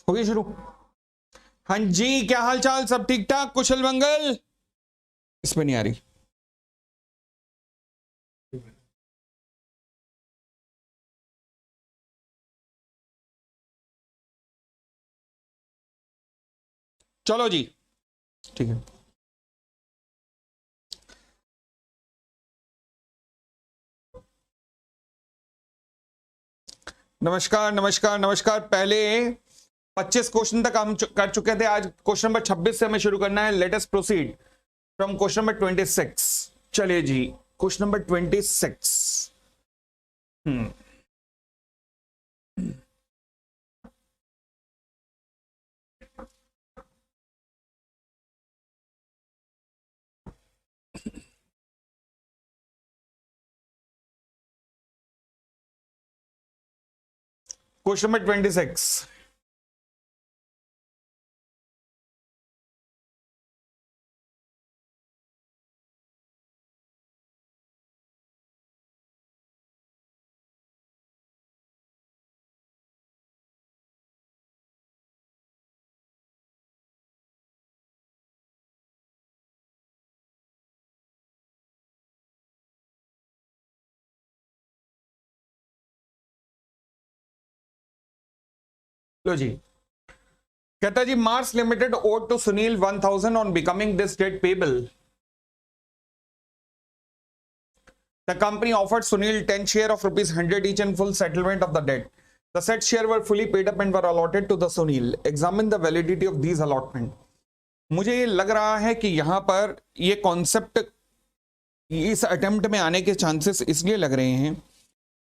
हो गई शुरू। हाँ जी, क्या हाल चाल, सब ठीक ठाक, कुशल मंगल। इसमें नहीं आ रही। चलो जी, ठीक है। नमस्कार नमस्कार नमस्कार। पहले 25 क्वेश्चन तक हम कर चुके थे। आज क्वेश्चन नंबर 26 से हमें शुरू करना है। Let us proceed from question number 26। चलिए जी, question number 26। Hmm question number 26। लो जी, कहता जी Mars Limited owed to Sunil 1000 on becoming this date payable. The company offered Sunil 10 share of rupees 100 each in full settlement of the debt. The said share were fully paid up and were allotted to the Sunil. Examine the validity of these allotment. मुझे ये लग रहा है कि यहां पर ये concept इस अटेम्प्ट में आने के चांसेस इसलिए लग रहे हैं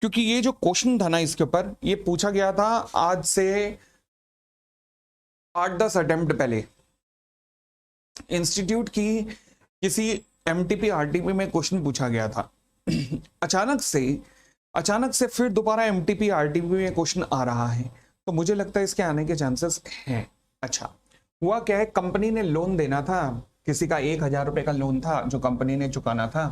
क्योंकि ये जो क्वेश्चन था ना, इसके ऊपर ये पूछा गया था आज से 8-10 अटेम्प्ट पहले। इंस्टीट्यूट की किसी एमटीपी आरटीपी में क्वेश्चन पूछा गया था। अचानक से फिर दोबारा एमटीपी आरटीपी में क्वेश्चन आ रहा है, तो मुझे लगता है इसके आने के चांसेस हैं। अच्छा, हुआ क्या है, कंपनी ने लोन देना था, किसी का 1000 रुपए का लोन था जो कंपनी ने चुकाना था।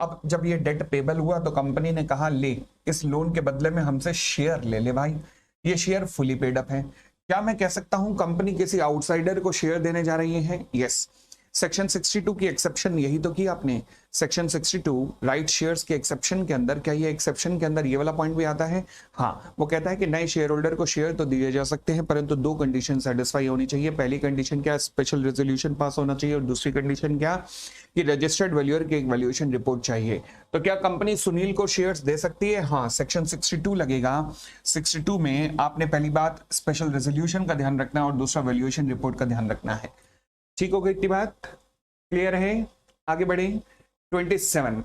अब जब ये डेट पेबल हुआ तो कंपनी ने कहा ले, इस लोन के बदले में हमसे शेयर ले ले भाई। ये शेयर फुली पेड अप है। क्या मैं कह सकता हूं कंपनी किसी आउटसाइडर को शेयर देने जा रही है? यस। सेक्शन 62 की एक्सेप्शन यही तो की आपने। सेक्शन 62 राइट शेयर्स के एक्सेप्शन के अंदर, क्या ये एक्सेप्शन के अंदर ये वाला पॉइंट भी आता है? हाँ, वो कहता है कि नए शेयर होल्डर को शेयर तो दिए जा सकते हैं, परंतु 2 कंडीशन सेटिस्फाई होनी चाहिए। पहली कंडीशन क्या, स्पेशल रेजोल्यूशन पास होना चाहिए, और दूसरी कंडीशन क्या कि रजिस्टर्ड वैल्यूअर की एक वैल्यूएशन रिपोर्ट चाहिए। तो क्या कंपनी सुनील को शेयर्स दे सकती है? हाँ, सेक्शन 62 लगेगा। 62 में आपने पहली बात स्पेशल रेजोल्यूशन का ध्यान रखना है और दूसरा वैल्यूएशन रिपोर्ट का ध्यान रखना है। ठीक हो गई इतनी बात? क्लियर है? आगे बढ़े। 27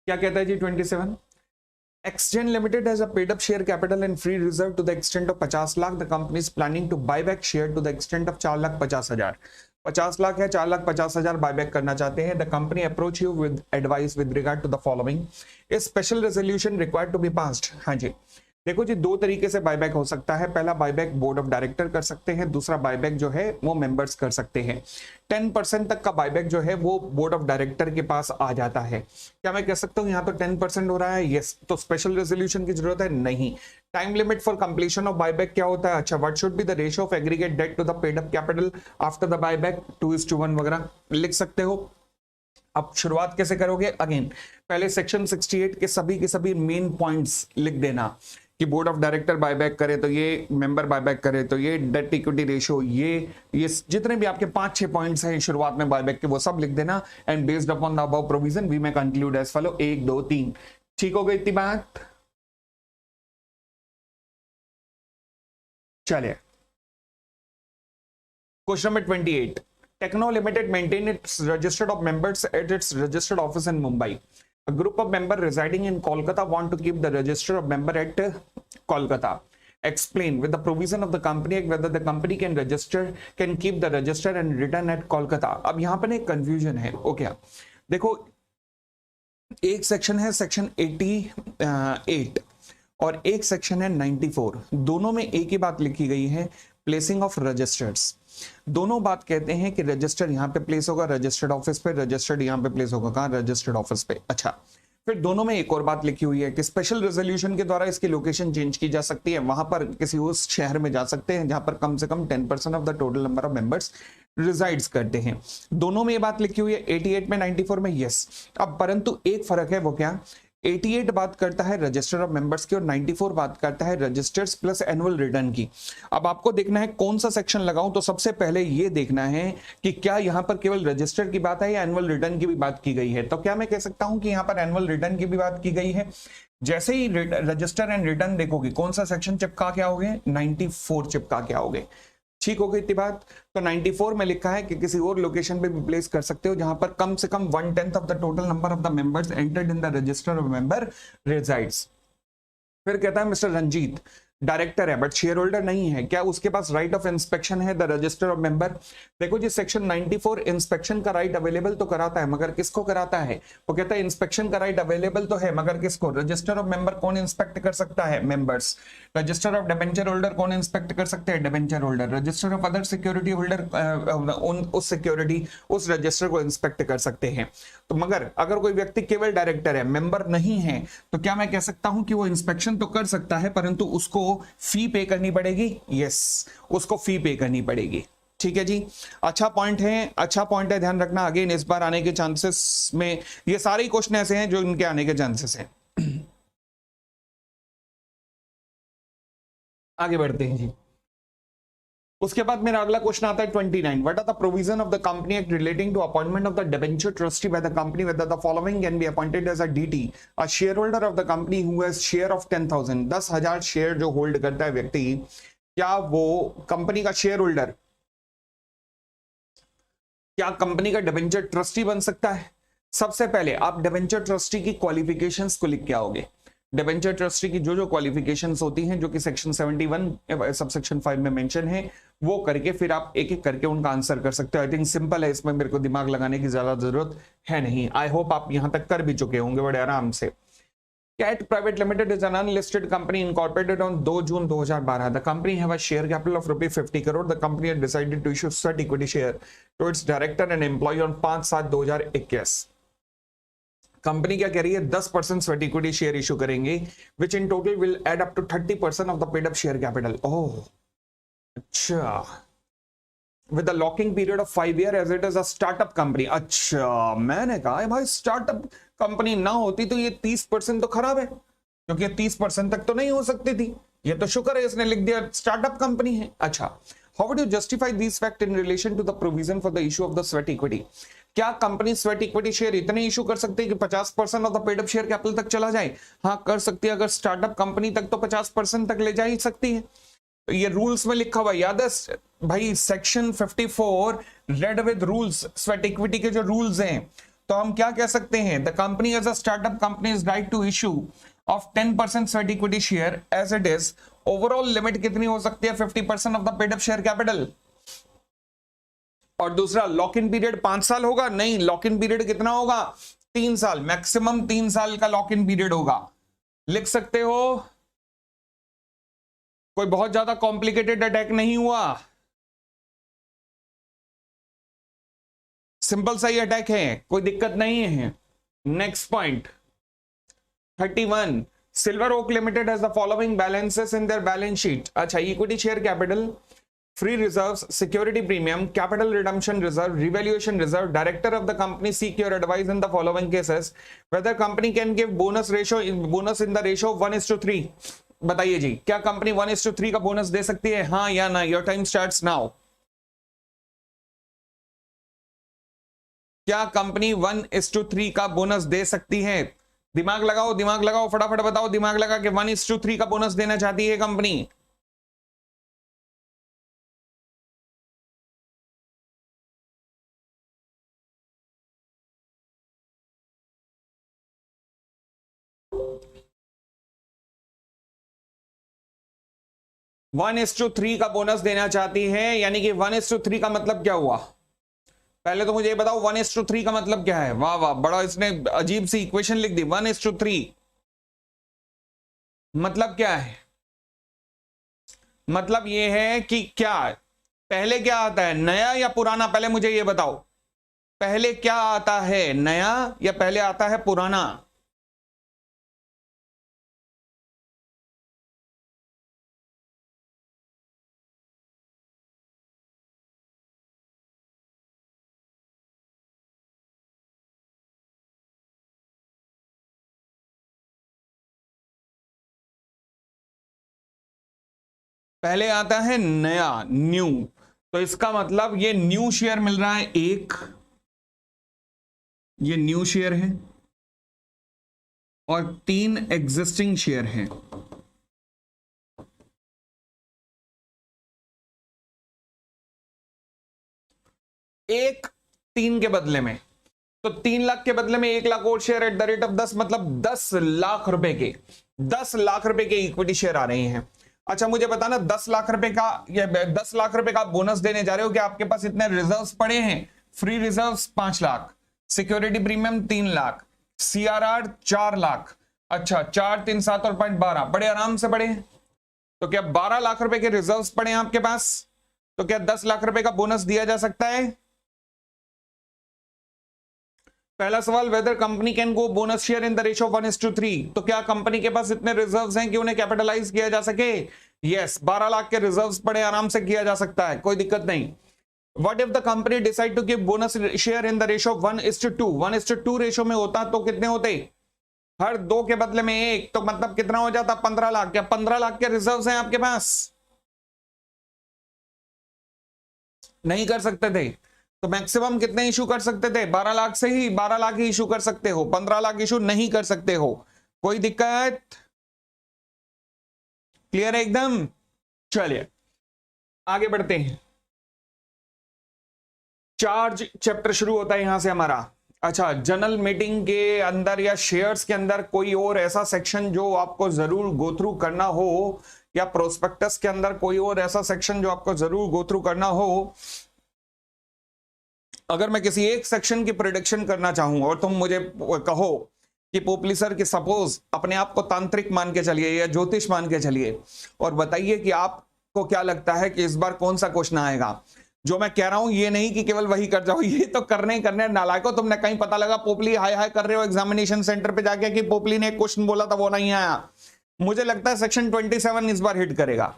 क्या कहता है जी? 27, Xgen Limited has a paid up share capital and free reserve to the extent of 50 lakh. The company is planning to buy back share to the extent of 4,50,000। 50 lakh है, 4,50,000 बायबैक करना चाहते हैं। The company approach you with advice with regard to the following. A special resolution required to be passed. हाँ जी, देखो जी, 2 तरीके से buyback हो सकता है। पहला बायबैक बोर्ड ऑफ डायरेक्टर कर सकते हैं, दूसरा बायबैक जो है वो मेंबर्स कर सकते हैं। 10% तक का बायबैक जो है वो बोर्ड ऑफ डायरेक्टर के पास आ जाता है। क्या मैं कह सकता हूं यहाँ तो 10% हो रहा है? यस। तो स्पेशल रेजोल्यूशन की जरूरत है? नहीं। Time limit for completion of buyback क्या होता है? अच्छा, what should be the ratio of aggregate debt to the paid up capital after the buyback? 2:1 वगैरह लिख सकते हो। अब शुरुआत कैसे करोगे? अगेन पहले सेक्शन 68 के सभी मेन पॉइंट्स लिख देना कि बोर्ड ऑफ डायरेक्टर बायबैक करे तो ये, मेंबर बायबैक करे तो ये, डेट इक्विटी रेशियो ये जितने भी आपके 5-6 पॉइंट्स हैं शुरुआत में बायबैक के, वो सब लिख देना। And based upon the above provision we may conclude as follow 1 2 3। ठीक हो गई इतनी बात? चलिए, question number 28। Techno Limited maintain its registered of members at its registered office in Mumbai. A group of members residing in Kolkata want to keep the register of member at Kolkata. Explain with the provision of the company Act whether the company can keep the register and return at Kolkata. अब यहाँ पर एक confusion है। Okay, देखो, एक section है section 88 और एक सेक्शन है 94। दोनों में एक ही बात लिखी गई है, प्लेसिंग ऑफ रजिस्टर्स। दोनों बात कहते हैं कि रजिस्टर यहां पे प्लेस होगा रजिस्टर्ड ऑफिस पे, रजिस्टर्ड यहां पे प्लेस होगा कहां? रजिस्टर्ड ऑफिस पे। अच्छा, फिर दोनों में एक और बात लिखी हुई है कि स्पेशल रेजोल्यूशन के द्वारा इसकी लोकेशन चेंज की जा सकती है, वहां पर किसी उस शहर में जा सकते हैं जहां पर कम से कम 10% of the total number of members resides करते हैं। दोनों में ये बात लिखी हुई है, 88 में 94 में यस। अब परंतु एक फर्क है, वो क्या, 88 बात करता है रजिस्टर ऑफ मेंबर्स की और 94 बात करता है रजिस्टर्स प्लस एनुअल रिटर्न की। अब आपको देखना है कौन सा सेक्शन लगाऊं, तो सबसे पहले ये देखना है कि क्या यहां पर केवल रजिस्टर की बात है या एनुअल रिटर्न की भी बात की गई है। तो क्या मैं कह सकता हूं कि यहां पर एनुअल रिटर्न की भी बात की गई है। जैसे ही रजिस्टर एंड रिटर्न देखोगे, कौन सा सेक्शन चिपका के आओगे, 94 चिपका के आओगे। ठीक हो गई इतनी बात। तो 94 में लिखा है कि किसी और लोकेशन पे भी प्लेस कर सकते हो जहां पर कम से कम 1/10 of the total number of the members entered in the register of member resides. फिर कहता है मिस्टर रंजीत डायरेक्टर है बट शेयर होल्डर नहीं है, क्या उसके पास राइट ऑफ इंस्पेक्शन है द रजिस्टर ऑफ मेंबर। देखो जी, सेक्शन 94 इंस्पेक्शन का राइट अवेलेबल तो कराता है, मगर किसको कराता है, वो कहता है इंस्पेक्शन का राइट अवेलेबल तो है मगर किसको, रजिस्टर ऑफ मेंबर कौन इंस्पेक्ट कर सकता है, members. Register of debenture holder कौन इंस्पेक्ट कर सकते हैं, debenture holder. Register of other security holder उस सिक्योरिटी उस रजिस्टर को इंस्पेक्ट कर सकते हैं। तो मगर अगर कोई व्यक्ति केवल डायरेक्टर है, मेंबर नहीं है, तो क्या मैं कह सकता हूं कि वो इंस्पेक्शन तो कर सकता है परंतु उसको फी पे करनी पड़ेगी। यस, उसको फी पे करनी पड़ेगी। ठीक है जी, अच्छा पॉइंट है, अच्छा पॉइंट है, ध्यान रखना। अगेन इस बार आने के चांसेस में ये सारे ही क्वेश्चन ऐसे हैं जो इनके आने के चांसेस हैं। आगे बढ़ते हैं जी। उसके बाद मेरा अगला क्वेश्चन आता है 29, what are the provision of the company act relating to appointment of the debenture trustee by the company whether the following can be appointed as a DT a share holder of the company who has share of 10,000, 10,000 share जो hold करता है व्यक्ति, क्या वो company का share holder, क्या company का debenture trustee बन सकता है। सबसे पहले आप डिबेंचर ट्रस्टी की क्वालिफिकेशंस को लिख के आओगे। डिबेंचर ट्रस्टी की जो जो क्वालिफिकेशंस होती हैं जो कि सेक्शन 71 सबसेक्शन 5 में मेंशन है, वो करके फिर आप एक एक करके उनका आंसर कर सकते हो। आई थिंक सिंपल है, इसमें मेरे को दिमाग लगाने की ज्यादा जरूरत है नहीं। आई होप आप यहां तक कर भी चुके होंगे बड़े आराम से। CAT Private Limited is an unlisted company incorporated on 2 June 2012. The company have a share capital of ₹50 crore. The company had decided to issue sweat equity share to its director and employee on 5/7/2021. Company क्या कह रही है, 10% sweat equity share issue करेंगे which in total will add up to 30% of the paid up share capital. Oh अच्छा, with the locking period of 5 year as it is a startup company. अच्छा, मैंने कहा भाई स्टार्टअप कंपनी ना होती तो ये 30% तो खराब है, क्योंकि ये 30% तक तो नहीं हो सकती थी। ये तो शुक्र है इसने लिख दिया स्टार्टअप कंपनी है। अच्छा, how would you justify this fact in relation to the provision for the issue of the sweat equity. क्या कंपनी स्वेट इक्विटी शेयर इतने इशू कर सकती है कि 50% of the paid up share capital तक चला जाए। हाँ कर सकती है, अगर स्टार्टअप कंपनी तक तो 50% तक ले जा ही सकती है। तो ये रूल्स में लिखा हुआ याद है भाई, section 54 read with rules, sweat equity के जो रूल्स हैं। तो हम क्या कह सकते हैं, the company as a startup company is right to issue of 10% sweat equity share as it is. Overall limit कितनी हो सकती है, 50% of the paid up share capital. और दूसरा लॉक इन पीरियड 5 साल होगा, नहीं लॉक इन पीरियड कितना होगा, 3 साल, मैक्सिमम 3 साल का लॉक इन पीरियड होगा। लिख सकते हो, कोई बहुत ज्यादा कॉम्प्लिकेटेड अटैक नहीं हुआ, सिंपल सा ही अटैक है, कोई दिक्कत नहीं है। Next point 31, Silver Oak Limited has the following balances in their balance sheet. अच्छा, equity share capital, free reserves, security premium, capital redemption reserve, revaluation reserve. Director of the company seek your advice in the following cases. Whether company can give bonus in the ratio of 1:3. बताइए जी, क्या company 1:3 का bonus दे सकती है, हाँ या ना। Your time starts now. क्या company 1:3 का बोनस दे सकती है? दिमाग लगाओ, फटाफट बताओ, दिमाग लगा के 1:3 का बोनस देना चाहती है company. One is to three का बोनस देना चाहती है, यानी कि 1:3 का मतलब क्या हुआ, पहले तो मुझे ये बताओ 1:3 का मतलब क्या है। वाह वाह, बड़ा इसने अजीब सी इक्वेशन लिख दी। 1:3 मतलब क्या है, मतलब ये है कि क्या पहले क्या आता है, नया या पुराना, पहले मुझे ये बताओ, पहले क्या आता है, नया या पहले आता है पुराना। पहले आता है नया, न्यू, तो इसका मतलब ये न्यू शेयर मिल रहा है एक, ये न्यू शेयर है, और 3 एग्जिस्टिंग शेयर हैं। एक 3 के बदले में, तो 3 लाख के बदले में 1 लाख और share eight the rate of 10, मतलब 10 लाख रुपए के, 10 लाख रुपए के इक्विटी शेयर आ रहे हैं। अच्छा मुझे बताना 10 लाख रुपए का, ये 10 लाख रुपए का बोनस देने जा रहे हो कि आपके पास इतने रिजर्व्स पड़े हैं? Free reserves 5 lakh, security premium 3 lakh, CRR 4 lakh. अच्छा 4 3 7 और 12 बड़े आराम से पड़े हैं। तो क्या 12 लाख रुपए के रिजर्व्स पड़े हैं आपके पास? तो क्या 10 लाख रुपए का बोनस दिया जा सकता है? पहला सवाल, weather company can go bonus share in the ratio 1:3। तो क्या कंपनी के पास इतने रिजर्व्स हैं कि उन्हें कैपिटलाइज किया जा सके? यस, 12 लाख के रिजर्व्स पड़े, आराम से किया जा सकता है, कोई दिक्कत नहीं। What if the company decide to give bonus share in the ratio 1:2? 1:2 ratio में होता तो कितने होते? हर 2 के बदले में 1, तो मतलब कितना हो जाता? 15 लाख। क्या 15 लाख के रिजर्व्स हैं आपके पास? नहीं कर सकते थे, तो मैक्सिमम कितने इशू कर सकते थे? 12 लाख से ही, 12 लाख ही इशू कर सकते हो, 15 लाख इशू नहीं कर सकते हो। कोई दिक्कत? क्लियर है एकदम? चलिए आगे बढ़ते हैं। चार्ज चैप्टर शुरू होता है यहां से हमारा। अच्छा, जनरल मीटिंग के अंदर या शेयर्स के अंदर कोई और ऐसा सेक्शन जो आपको जरूर गो थ्रू करना हो, या प्रोस्पेक्टस के अंदर कोई और ऐसा सेक्शन जो आपको जरूर गो थ्रू करना हो। अगर मैं किसी एक सेक्शन की प्रिडिक्शन करना चाहूं और तुम मुझे कहो कि पोपली सर कि सपोज अपने आप को तांत्रिक मान के चलिए या ज्योतिष मान के चलिए, और बताइए कि आपको क्या लगता है कि इस बार कौन सा क्वेश्चन आएगा। जो मैं कह रहा हूं ये नहीं कि केवल वही कर जाओ, ये तो करने नालायकों, तुमने कहीं पता लगा पोपली हाय हाय कर रहे हो एग्जामिनेशन सेंटर पे जाके कि पोपली ने एक क्वेश्चन बोला था वो नहीं आया। मुझे लगता है सेक्शन 27 इस बार हिट करेगा,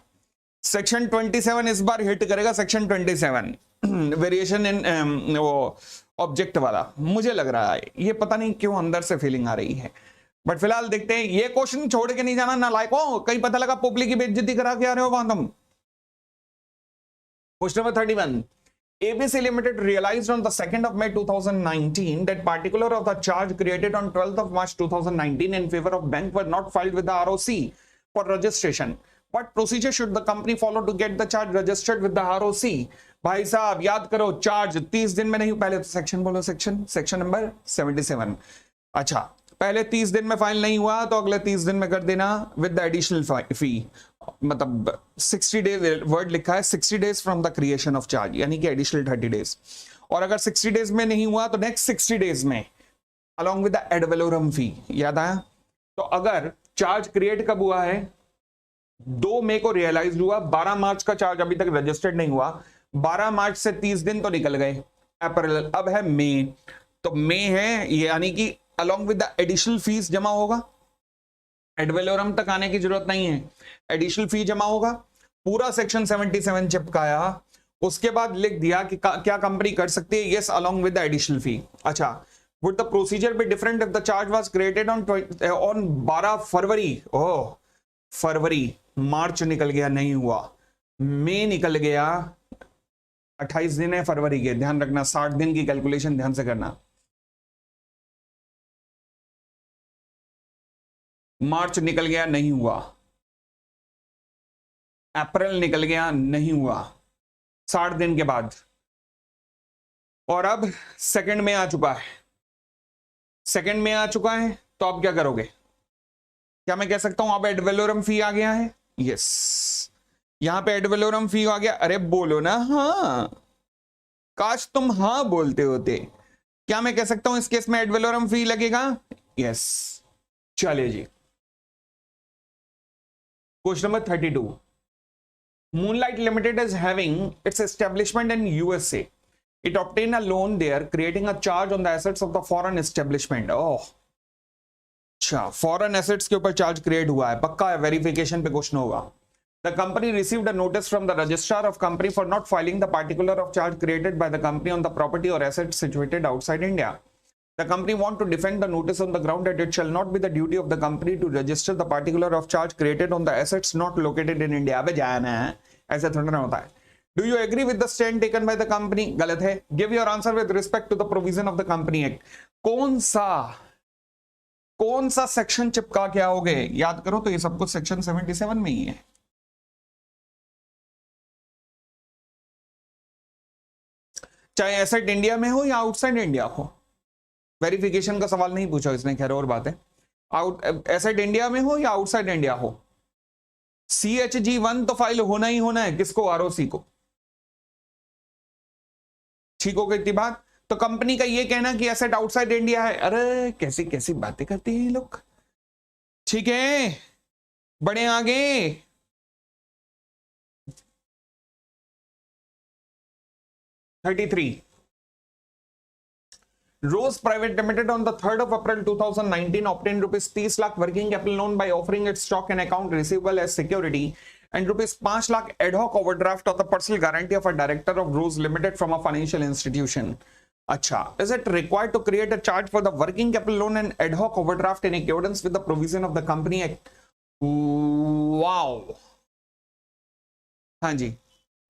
सेक्शन 27 इस बार हिट करेगा, सेक्शन 27 वेरिएशन इन वो ऑब्जेक्ट वाला, मुझे लग रहा है। ये पता नहीं क्यों अंदर से फीलिंग आ रही है, बट फिलहाल देखते हैं। ये क्वेश्चन छोड़ के नहीं जाना नालायकों, कहीं पता लगा पोपली की बेइज्जती करा के आ रहे हो वहां तुम। Question number 31, ABC Limited realized on the 2nd of May 2019 that particular of the charge created on 12th of March 2019 in favor of bank were not filed with the ROC for registration. What procedure should the company follow to get the charge registered with the ROC? भाई साहब याद करो, charge 30 दिन में नहीं, पहले तो section बोलो, सेक्शन नंबर 77। अच्छा, पहले 30 दिन में फाइल नहीं हुआ तो अगले 30 दिन में कर देना विद द एडिशनल फी, मतलब 60 डेज, वर्ड लिखा है 60 days from the creation of charge, यानी कि एडिशनल 30 डेज। और अगर 60 डेज में नहीं हुआ तो नेक्स्ट 60 डेज में along with the ad valorem fee. याद आया? तो अगर चार्ज क्रिएट कब हुआ है? 2 मई को रियलाइज हुआ, 12 मार्च का चार्ज अभी तक रजिस्टर्ड नहीं हुआ, 12 मार्च से 30 दिन तो निकल गए, अप्रैल, अब है मई, तो मई है, यानी कि along with the additional fees जमा होगा, एड वैलोरम तक आने की जरूरत नहीं है, एडिशनल फी जमा होगा, पूरा सेक्शन 77 चिपकाया, उसके बाद लिख दिया कि क्या कंपनी कर सकती है, yes along with the additional fee. अच्छा, would the procedure be different if the charge was created on 12 फरवरी? ओह, फरवरी, मार्च निकल गया, नहीं हुआ, मई निकल गया, 28 दिन है फरवरी के, ध्यान रखना, 60 दिन की कैलकुलेशन ध्यान से करना। मार्च निकल गया, नहीं हुआ, अप्रैल निकल गया, नहीं हुआ, 60 दिन के बाद, और अब सेकंड में आ चुका है, सेकंड में आ चुका है, तो अब क्या करोगे? क्या मैं कह सकता हूं अब एड वैलोरम फी आ गया है? यस, यहां पे एड वैलोरम फी आ गया। अरे बोलो ना हाँ, काश तुम हाँ बोलते होते। क्या मैं कह सकता हूं इस केस में एड वैलोरम फी लगेगा? यस। चलिए जी, question number 32, Moonlight Limited is having its establishment in USA. It obtained a loan there, creating a charge on the assets of the foreign establishment. Oh, अच्छा, फॉरेन एसेट्स के ऊपर charge create हुआ है, पक्का है, verification पे question होगा। The company received a notice from the registrar of company for not filing the particular of charge created by the company on the property or assets situated outside India. The company want to defend the notice on the ground that it shall not be the duty of the company to register the particular of charge created on the assets not located in India. अबे जाना है, ऐसा थोड़ा ना होता है. Do you agree with the stand taken by the company? गलत है. Give your answer with respect to the provision of the Company Act. कौन सा सेक्शन चिपका के आओगे? याद करो तो ये सब कुछ सेक्शन 77 में ही है. चाहे एसेट इंडिया में हो या आउटसाइड इंडिया हो. वेरिफिकेशन का सवाल नहीं पूछा इसने, खैर और बात है. एसेट इंडिया में हो या आउटसाइड इंडिया हो, CHG1 तो फाइल होना ही होना है. किसको? ROC को. ठीक हो गई इतनी बात. तो कंपनी का ये कहना कि एसेट आउटसाइड इंडिया है, अरे कैसी कैसी बातें करती हैं ये लोग. ठीक है, बढ़े आगे. Rose Private Limited on the 3rd of April 2019 obtained rupees 30 lakh working capital loan by offering its stock and account receivable as security and rupees 5 lakh ad hoc overdraft on the personal guarantee of a director of Rose Limited from a financial institution. Acha, is it required to create a charge for the working capital loan and ad hoc overdraft in accordance with the provision of the Company Act? Wow. हाँ जी,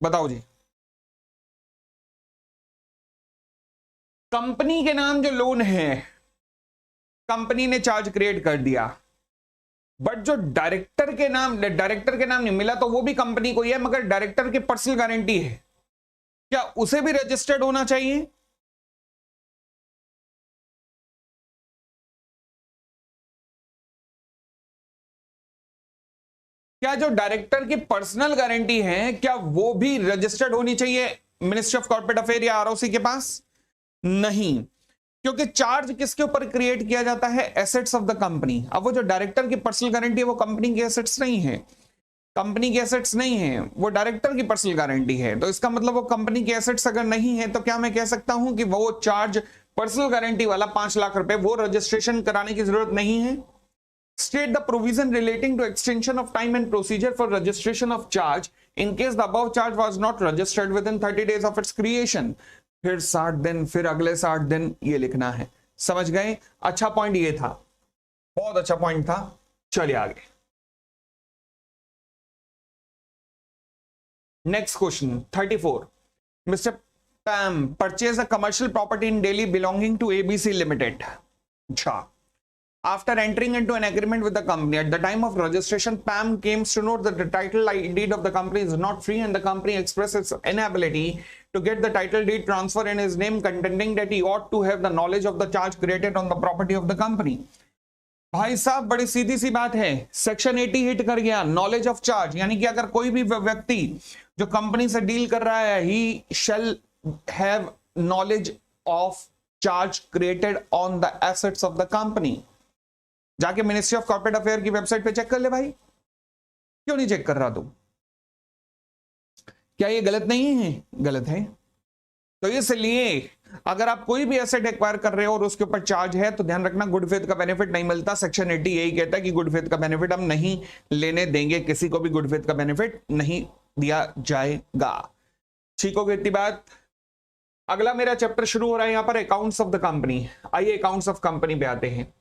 बताओ जी. Company के नाम जो loan है, company ने charge create कर दिया, but जो डायरेक्टर के नाम नहीं मिला तो वो भी कंपनी को ही है, मगर डायरेक्टर की पर्सनल गारंटी है, क्या उसे भी रजिस्टर्ड होना चाहिए? क्या जो डायरेक्टर की पर्सनल गारंटी है क्या वो भी रजिस्टर्ड होनी चाहिए मिनिस्ट्री ऑफ कॉर्पोरेट अफेयर या ROC के पास? नहीं, क्योंकि चार्ज किसके ऊपर क्रिएट किया जाता है? Assets of the company. अब वो जो डायरेक्टर की पर्सनल गारंटी है वो कंपनी की एसेट्स नहीं है, कंपनी की एसेट्स नहीं है, वो डायरेक्टर की पर्सनल गारंटी है. तो इसका मतलब वो कंपनी की एसेट्स अगर नहीं है तो क्या मैं कह सकता हूं कि वो चार्ज पर्सनल गारंटी वाला 5 लाख रुपए वो रजिस्ट्रेशन कराने की जरूरत नहीं है. State the provision relating to extension of time and procedure for registration of charge in case the above charge was not registered within 30 days of its creation. फिर 60 दिन, फिर अगले 60 दिन, ये लिखना है. समझ गए? अच्छा पॉइंट ये था, बहुत अच्छा पॉइंट था. चलिए आगे. Next question 34. Mister Pam purchase a commercial property in Delhi belonging to ABC limited. अच्छा. After entering into an agreement with the company, at the time of registration, Pam came to note that the title deed of the company is not free and the company expressed its inability to get the title deed transfer in his name, contending that he ought to have the knowledge of the charge created on the property of the company. भाई साहब बड़ी सीधी सी बात है, section 80 hit कर गया. Knowledge of charge यानी कि अगर कोई भी व्यक्ति जो कंपनी से डील कर रहा है, he shall have knowledge of charge created on the assets of the company. जाके मिनिस्ट्री ऑफ कॉर्पोरेट अफेयर की वेबसाइट पे चेक कर ले भाई. क्यों नहीं चेक कर रहा तू? क्या ये गलत नहीं है? गलत है. तो इसलिए अगर आप कोई भी एसेट एक्वायर कर रहे हो और उसके ऊपर चार्ज है तो ध्यान रखना गुड फेथ का बेनिफिट नहीं मिलता. सेक्शन 80 यही कहता है कि गुड फेथ का बेनिफिट हम नहीं लेने देंगे, किसी को भी गुड फेथ का बेनिफिट नहीं दिया जाएगा. ठीक हो गई इतनी बात. अगला मेरा चैप्टर शुरू हो रहा है यहां पर अकाउंट्स ऑफ द कंपनी. आइए अकाउंट्स ऑफ कंपनी पे आते हैं.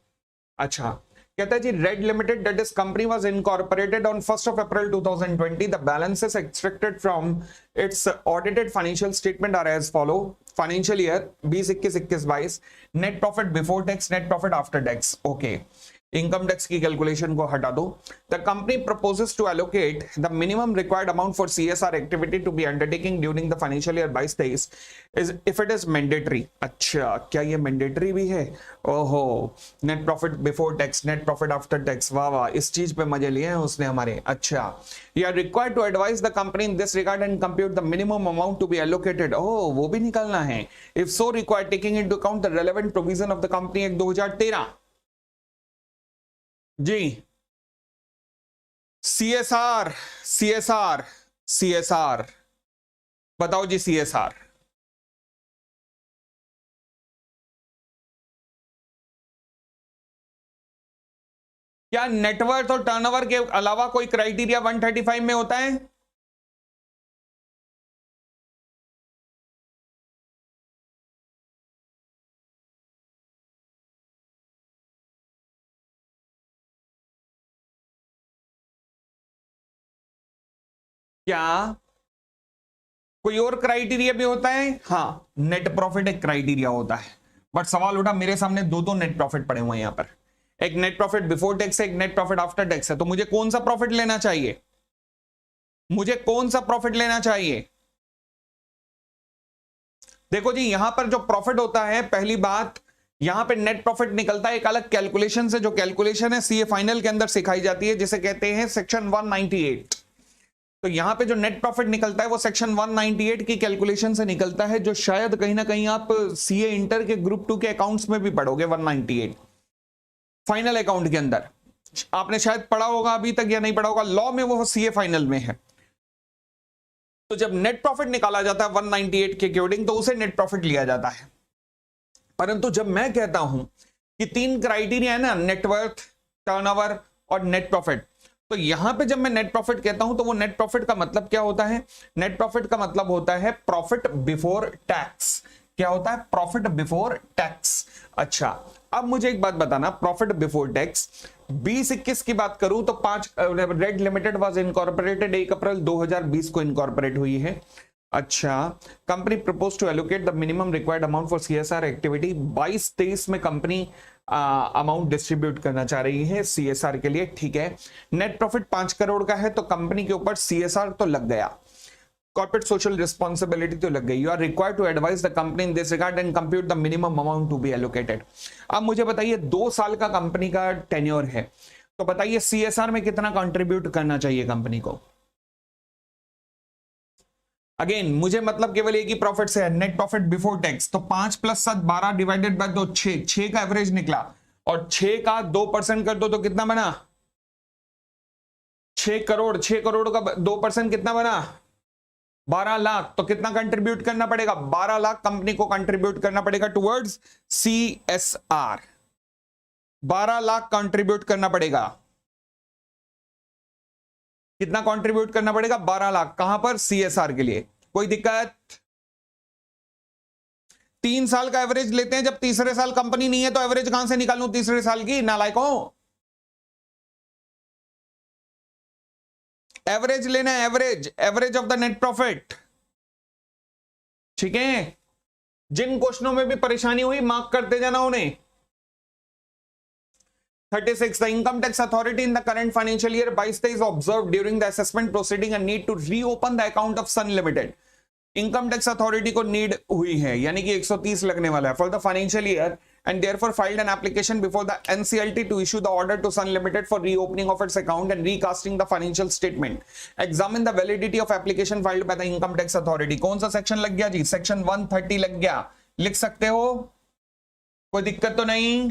अच्छा, कहता है जी Red Limited that is company was incorporated on 1st of April 2020. The balances extracted from its audited financial statement are as follow. Financial year 2021-21-22. Net profit before tax, net profit after tax. Okay, income tax की calculation को हटा दो. The company proposes to allocate the minimum required amount for CSR activity to be undertaking during the financial year 22-23 is if it is mandatory. अच्छा, क्या ये mandatory भी है? ओहो, net profit before tax, net profit after tax, वाह वाह, इस चीज पे मजे लिए हैं उसने हमारे. अच्छा, you are required to advise the company in this regard and compute the minimum amount to be allocated. Oh, वो भी निकालना है. If so required taking into account the relevant provision of the company act 2013. जी, CSR, CSR, CSR, बताओ जी. CSR क्या net worth और turnover के अलावा कोई क्राइटेरिया 135 में होता है? क्या कोई और क्राइटेरिया भी होता है? हाँ, नेट प्रॉफिट एक क्राइटेरिया होता है, बट सवाल उठा मेरे सामने दो दो नेट प्रॉफिट पड़े हुए हैं यहां पर, एक नेट प्रॉफिट बिफोर टैक्स है, एक नेट प्रॉफिट आफ्टर टैक्स है, तो मुझे कौन सा प्रॉफिट लेना चाहिए? मुझे कौन सा प्रॉफिट लेना चाहिए? देखो जी, यहां पर जो प्रॉफिट होता है, पहली बात यहां पे नेट प्रॉफिट निकलता है एक अलग कैलकुलेशन से, जो कैलकुलेशन है सीए फाइनल के अंदर सिखाई जाती है, जिसे कहते हैं सेक्शन 198। तो यहां पे जो नेट प्रॉफिट निकलता है वो सेक्शन 198 की कैलकुलेशन से निकलता है, जो शायद कहीं ना कहीं आप सीए इंटर के ग्रुप 2 के अकाउंट्स में भी पढ़ोगे। 198 फाइनल अकाउंट के अंदर आपने शायद पढ़ा होगा अभी तक, या नहीं पढ़ा होगा, लॉ में वो सीए फाइनल में है। तो जब नेट प्रॉफिट निकाला जाता है 198 के अकॉर्डिंग, तो उसे नेट प्रॉफिट लिया जाता है। परंतु जब मैं कहता हूं कि तीन क्राइटेरिया है ना, नेटवर्थ, टर्नओवर और नेट प्रॉफिट, तो यहां पे जब मैं नेट प्रॉफिट कहता हूं तो वो नेट प्रॉफिट का मतलब क्या होता है? नेट प्रॉफिट का मतलब होता है प्रॉफिट बिफोर टैक्स। क्या होता है? Profit before tax. अच्छा, अब मुझे एक बात बताना, प्रॉफिट बिफोर टैक्स 2021 की बात करूं तो Red limited was incorporated 1 April 2020 को इनकॉर्पोरेट हुई है। अच्छा, company propose to allocate the minimum required amount for CSR activity. 22-23 में कंपनी अमाउंट डिस्ट्रीब्यूट करना चाह रही है सीएसआर के लिए, ठीक है। नेट प्रॉफिट 5 करोड़ का है, तो कंपनी के ऊपर सीएसआर तो लग गया, कॉर्पोरेट सोशल रिस्पॉन्सिबिलिटी तो लग गई। You are required to advise the company in this regard and compute the minimum amount to be allocated. अब मुझे बताइए, 2 साल का कंपनी का टेन्योर है, तो बताइए सीएसआर में कितना कंट्रीब्यूट करना चाहिए कंपनी को? अगेन मुझे मतलब केवल एक ही प्रॉफिट से है, नेट प्रॉफिट बिफोर टैक्स। तो 5 + 7 12 डिवाइडेड बाय 2 6 का एवरेज निकला, और 6 का 2% कर दो तो कितना बना? 6 करोड़। 6 करोड़ का 2% कितना बना? 12 लाख। तो कितना कंट्रीब्यूट करना पड़ेगा? 12 लाख कंपनी को कंट्रीब्यूट करना पड़ेगा टुवर्ड्स सीएसआर। 12 लाख कंट्रीब्यूट करना पड़ेगा। कितना कंट्रीब्यूट करना पड़ेगा? 12 लाख। कहां पर? सीएसआर के लिए। कोई दिक्कत? 3 साल का एवरेज लेते हैं, जब तीसरे साल कंपनी नहीं है तो एवरेज कहां से निकालूं तीसरे साल की? नालायकों, एवरेज लेना है, average, average of the net profit, ठीक है। जिन क्वेश्चनों में भी परेशानी हुई मार्क करते जाना उन्हें। 36. The income tax authority in the current financial year 22-23 observed during the assessment proceeding a need to reopen the account of Sun Limited. Income tax authority को नीड हुई है, यानी कि 130 लगने वाला है for the financial year, and therefore filed an application before the NCLT to issue the order to Sun Limited for reopening of its account and recasting the financial statement. Examine the validity of application filed by the income tax authority. कौन सा section लग गया जी? Section 130 लग गया। लिख सकते हो, कोई दिक्कत तो नहीं?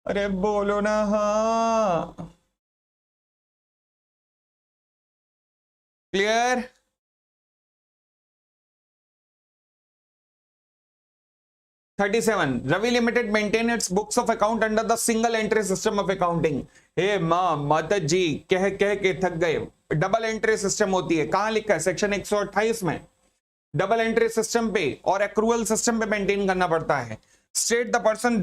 अरे बोलो ना हाँ। Clear? Ravi Limited maintain its books of account under the single entry system of accounting. हे माता जी कह के थक गए। डबल एंट्री सिस्टम होती है, कहां लिखा है? सेक्शन 128 में। डबल एंट्री सिस्टम पे और एक्रूअल सिस्टम पे मेंटेन करना पड़ता है। State the person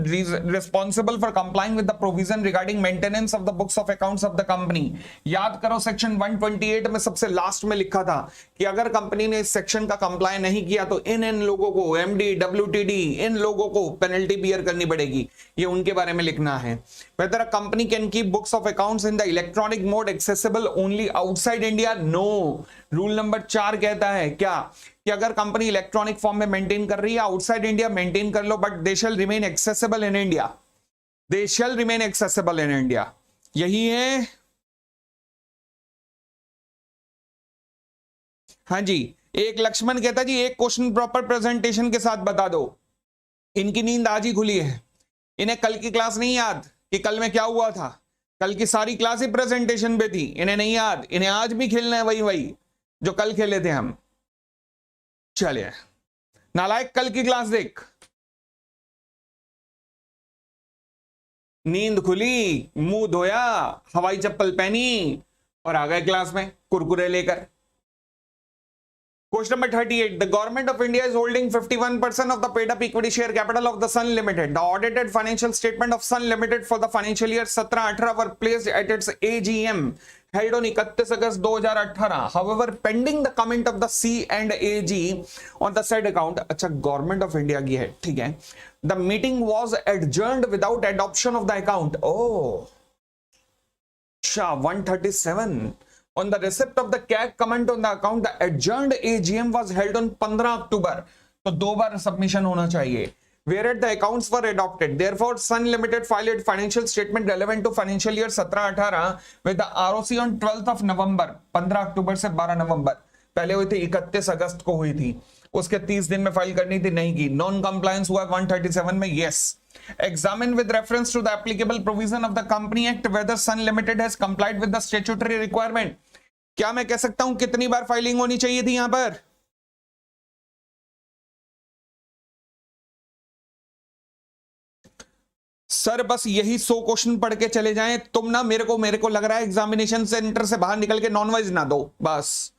responsible for complying with the provision regarding maintenance of the books of accounts of the company. याद करो, सेक्शन 128 में सबसे लास्ट में लिखा था कि अगर कंपनी ने इस सेक्शन का कंप्लाई नहीं किया तो इन लोगों को, एमडी, डब्ल्यूटीडी, इन लोगों को पेनल्टी बियर करनी पड़ेगी। ये उनके बारे में लिखना है। Whether a company can keep books of accounts in the electronic mode accessible only outside India? No. Rule number 4 कहता है क्या? कि अगर कंपनी इलेक्ट्रॉनिक फॉर्म में मेंटेन कर रही है, आउटसाइड इंडिया मेंटेन कर लो, but they shall remain accessible in India. They shall remain accessible in India, यही है। हाँ जी, एक लक्ष्मण कहता जी एक क्वेश्चन प्रॉपर प्रेजेंटेशन के साथ बता दो। इनकी नींद आज ही खुली है, इन्हें कल की क्लास नहीं याद कि कल में क्या हुआ था। कल की सारी क्लास ही प्रेजेंटेशन पे थी, इन्हें नहीं याद। इन्हें आज भी खेलना है वही जो कल खेले थे हम। चलिए नालायक, कल की क्लास देख। नींद खुली, मुंह धोया, हवाई चप्पल पहनी और आ गए क्लास में कुरकुरे लेकर। Question number 38. The government of India is holding 51% of the paid-up equity share capital of the Sun Limited. The audited financial statement of Sun Limited for the financial year 17-18 were placed at its AGM held on 31 August 2018. However, pending the comment of the C&AG on the said account, अच्छा government of India की है, ठीक है, the meeting was adjourned without adoption of the account. Oh, अच्छा 137. On the receipt of the CAG comment on the account, the adjourned AGM was held on 15 अक्टूबर. तो 2 बार submission होना चाहिए. Whereat the accounts were adopted. Therefore, Sun Limited filed financial statement relevant to financial year 17-18 with the ROC on 12th of November. 15 अक्टूबर से 12 नवंबर. पहले हुई थी 31 अगस्त को हुई थी, उसके 30 दिन में फाइल करनी थी, नहीं की. नॉन कंप्लायंस हुआ 137 में. Yes. Examine with reference to the applicable provision of the Company Act whether Sun Limited has complied with the statutory requirement. क्या मैं कह सकता हूं कितनी बार फाइलिंग होनी चाहिए थी यहां पर? सर बस यही 100 क्वेश्चन पढ़ के चले जाएं तुम ना. मेरे को लग रहा है एग्जामिनेशन सेंटर से बाहर निकल के नॉनवेज ना दो बस.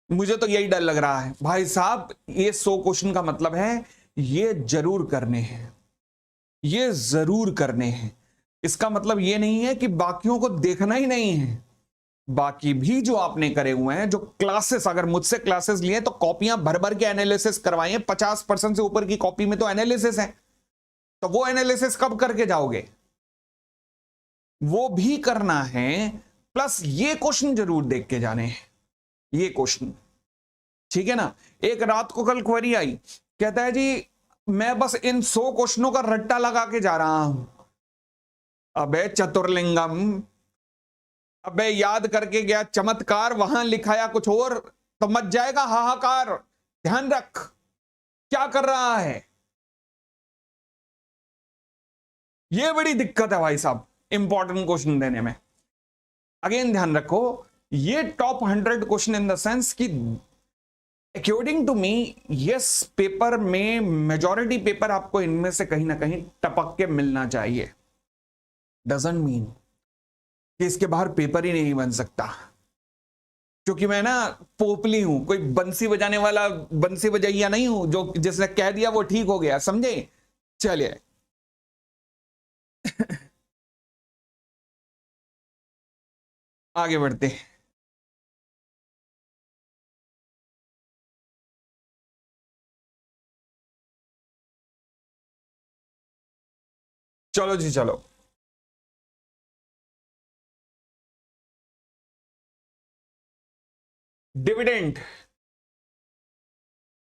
मुझे तो यही डर लग रहा है भाई साहब. ये 100 क्वेश्चन का मतलब है ये जरूर करने हैं, ये जरूर करने हैं. इसका मतलब ये नहीं है कि बाकियों को देखना ही नहीं है. बाकी भी जो आपने करे हुए हैं, जो क्लासेस, अगर मुझसे क्लासेस लिए तो कॉपियां भर भर के एनालिसिस करवाइए. 50% से ऊपर की कॉपी में तो एनालिसिस है. तो वो एनालिसिस कब करके जाओगे? वो भी करना है. प्लस ये क्वेश्चन जरूर देख के जाने हैं, ये क्वेश्चन. ठीक है ना. एक रात को कल क्वेरी आई, कहता है जी मैं बस इन 100 क्वेश्चनों का रट्टा लगा के जा रहा हूं. अबे चतुर्लिंगम, अबे याद करके गया चमत्कार, वहां लिखाया कुछ और तो मच जाएगा हाहाकार. ध्यान रख क्या कर रहा है. ये बड़ी दिक्कत है भाई साहब इंपॉर्टेंट क्वेश्चन देने में. अगेन ध्यान रखो, ये top 100 question in the sense कि according to me yes, paper में मेजॉरिटी पेपर आपको इनमें से कहीं ना कहीं टपक के मिलना चाहिए. डजंट मीन कि इसके बाहर पेपर ही नहीं बन सकता, क्योंकि मैं ना पोपली हूं, कोई बंसी बजाने वाला बंसी बजाइया नहीं हूं जो जिसने कह दिया वो ठीक हो गया. समझे. चलिए आगे बढ़ते. चलो जी चलो. डिविडेंड,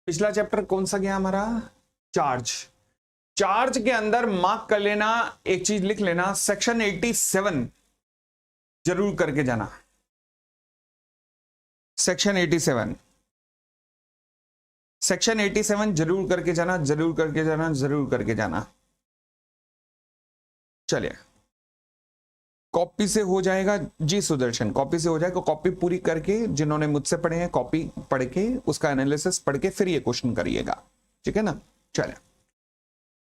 पिछला चैप्टर कौन सा गया हमारा? चार्ज. चार्ज के अंदर मार्क कर लेना, एक चीज लिख लेना, सेक्शन 87 जरूर करके जाना. सेक्शन 87, सेक्शन 87 जरूर करके जाना, जरूर करके जाना, जरूर करके जाना. चलिए कॉपी से हो जाएगा जी सुदर्शन, कॉपी से हो जाएगा. कॉपी पूरी करके जिन्होंने मुझसे पढ़े हैं कॉपी पढ़ के उसका एनालिसिस पढ़ के फिर ये क्वेश्चन करिएगा. ठीक है ना. चलिए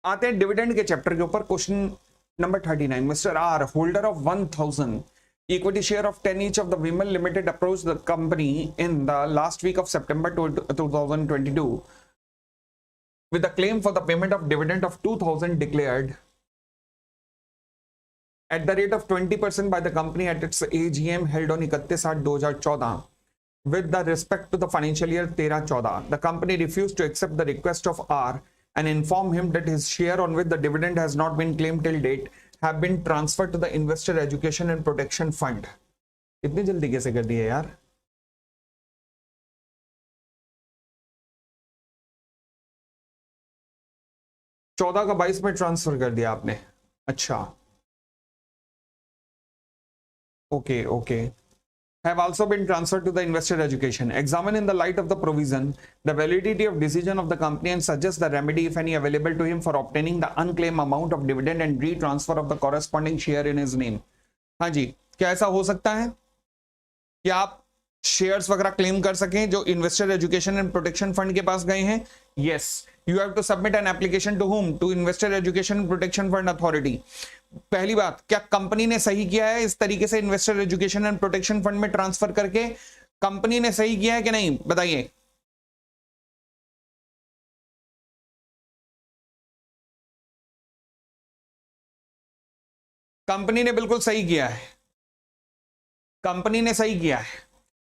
आते हैं डिविडेंड के चैप्टर के ऊपर. Question number 39. Mister R, holder of 1000 equity share of 10 each of the Vimal Limited, approached the company in the last week of September 2022 with a claim for the payment of dividend of 2000 declared at the rate of 20% by the company at its AGM held on 31/8/2014 with the respect to the financial year 13-14. The company refused to accept the request of R and informed him that his share on which the dividend has not been claimed till date have been transferred to the Investor Education and Protection Fund. इतनी जल्दी कैसे कर दिया यार? चौदह का 22 में transfer कर दिया आपने. अच्छा okay okay. Have also been transferred to the Investor Education. Examine in the light of the provision the validity of decision of the company and suggest the remedy, if any, available to him for obtaining the unclaimed amount of dividend and retransfer of the corresponding share in his name. हाँ जी, क्या ऐसा हो सकता है कि आप shares वगैरह claim कर सकें जो investor education and protection fund के पास गए हैं? Yes, you have to submit an application to whom? To investor education and protection fund authority. पहली बात, क्या कंपनी ने सही किया है इस तरीके से investor education and protection fund में ट्रांसफर करके? कंपनी ने सही किया है कि नहीं बताइए. कंपनी ने बिल्कुल सही किया है, कंपनी ने सही किया है।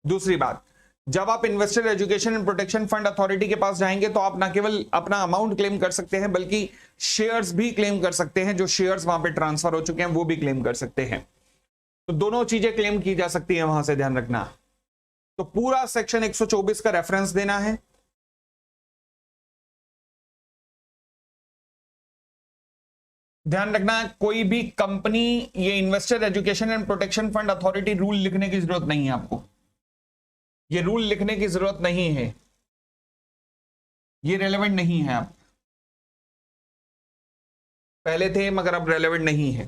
दूसरी बात, जब आप investor education and protection fund authority के पास जाएंगे तो आप ना केवल अपना अमाउंट क्लेम कर सकते हैं बल्कि शेयर्स भी क्लेम कर सकते हैं, जो शेयर्स वहां पे ट्रांसफर हो चुके हैं वो भी क्लेम कर सकते हैं। तो दोनों चीजें क्लेम की जा सकती हैं वहां से, ध्यान रखना। तो पूरा सेक्शन 124 का रेफरेंस देना है। ध्यान रखना, कोई भी कंपनी ये investor education and protection fund authority rule लिखने की जरूरत नहीं है आपको, ये रूल लिखने की जरूरत नहीं है, ये रेलेवेंट नहीं है। आप पहले थे मगर अब रेलेवेंट नहीं है,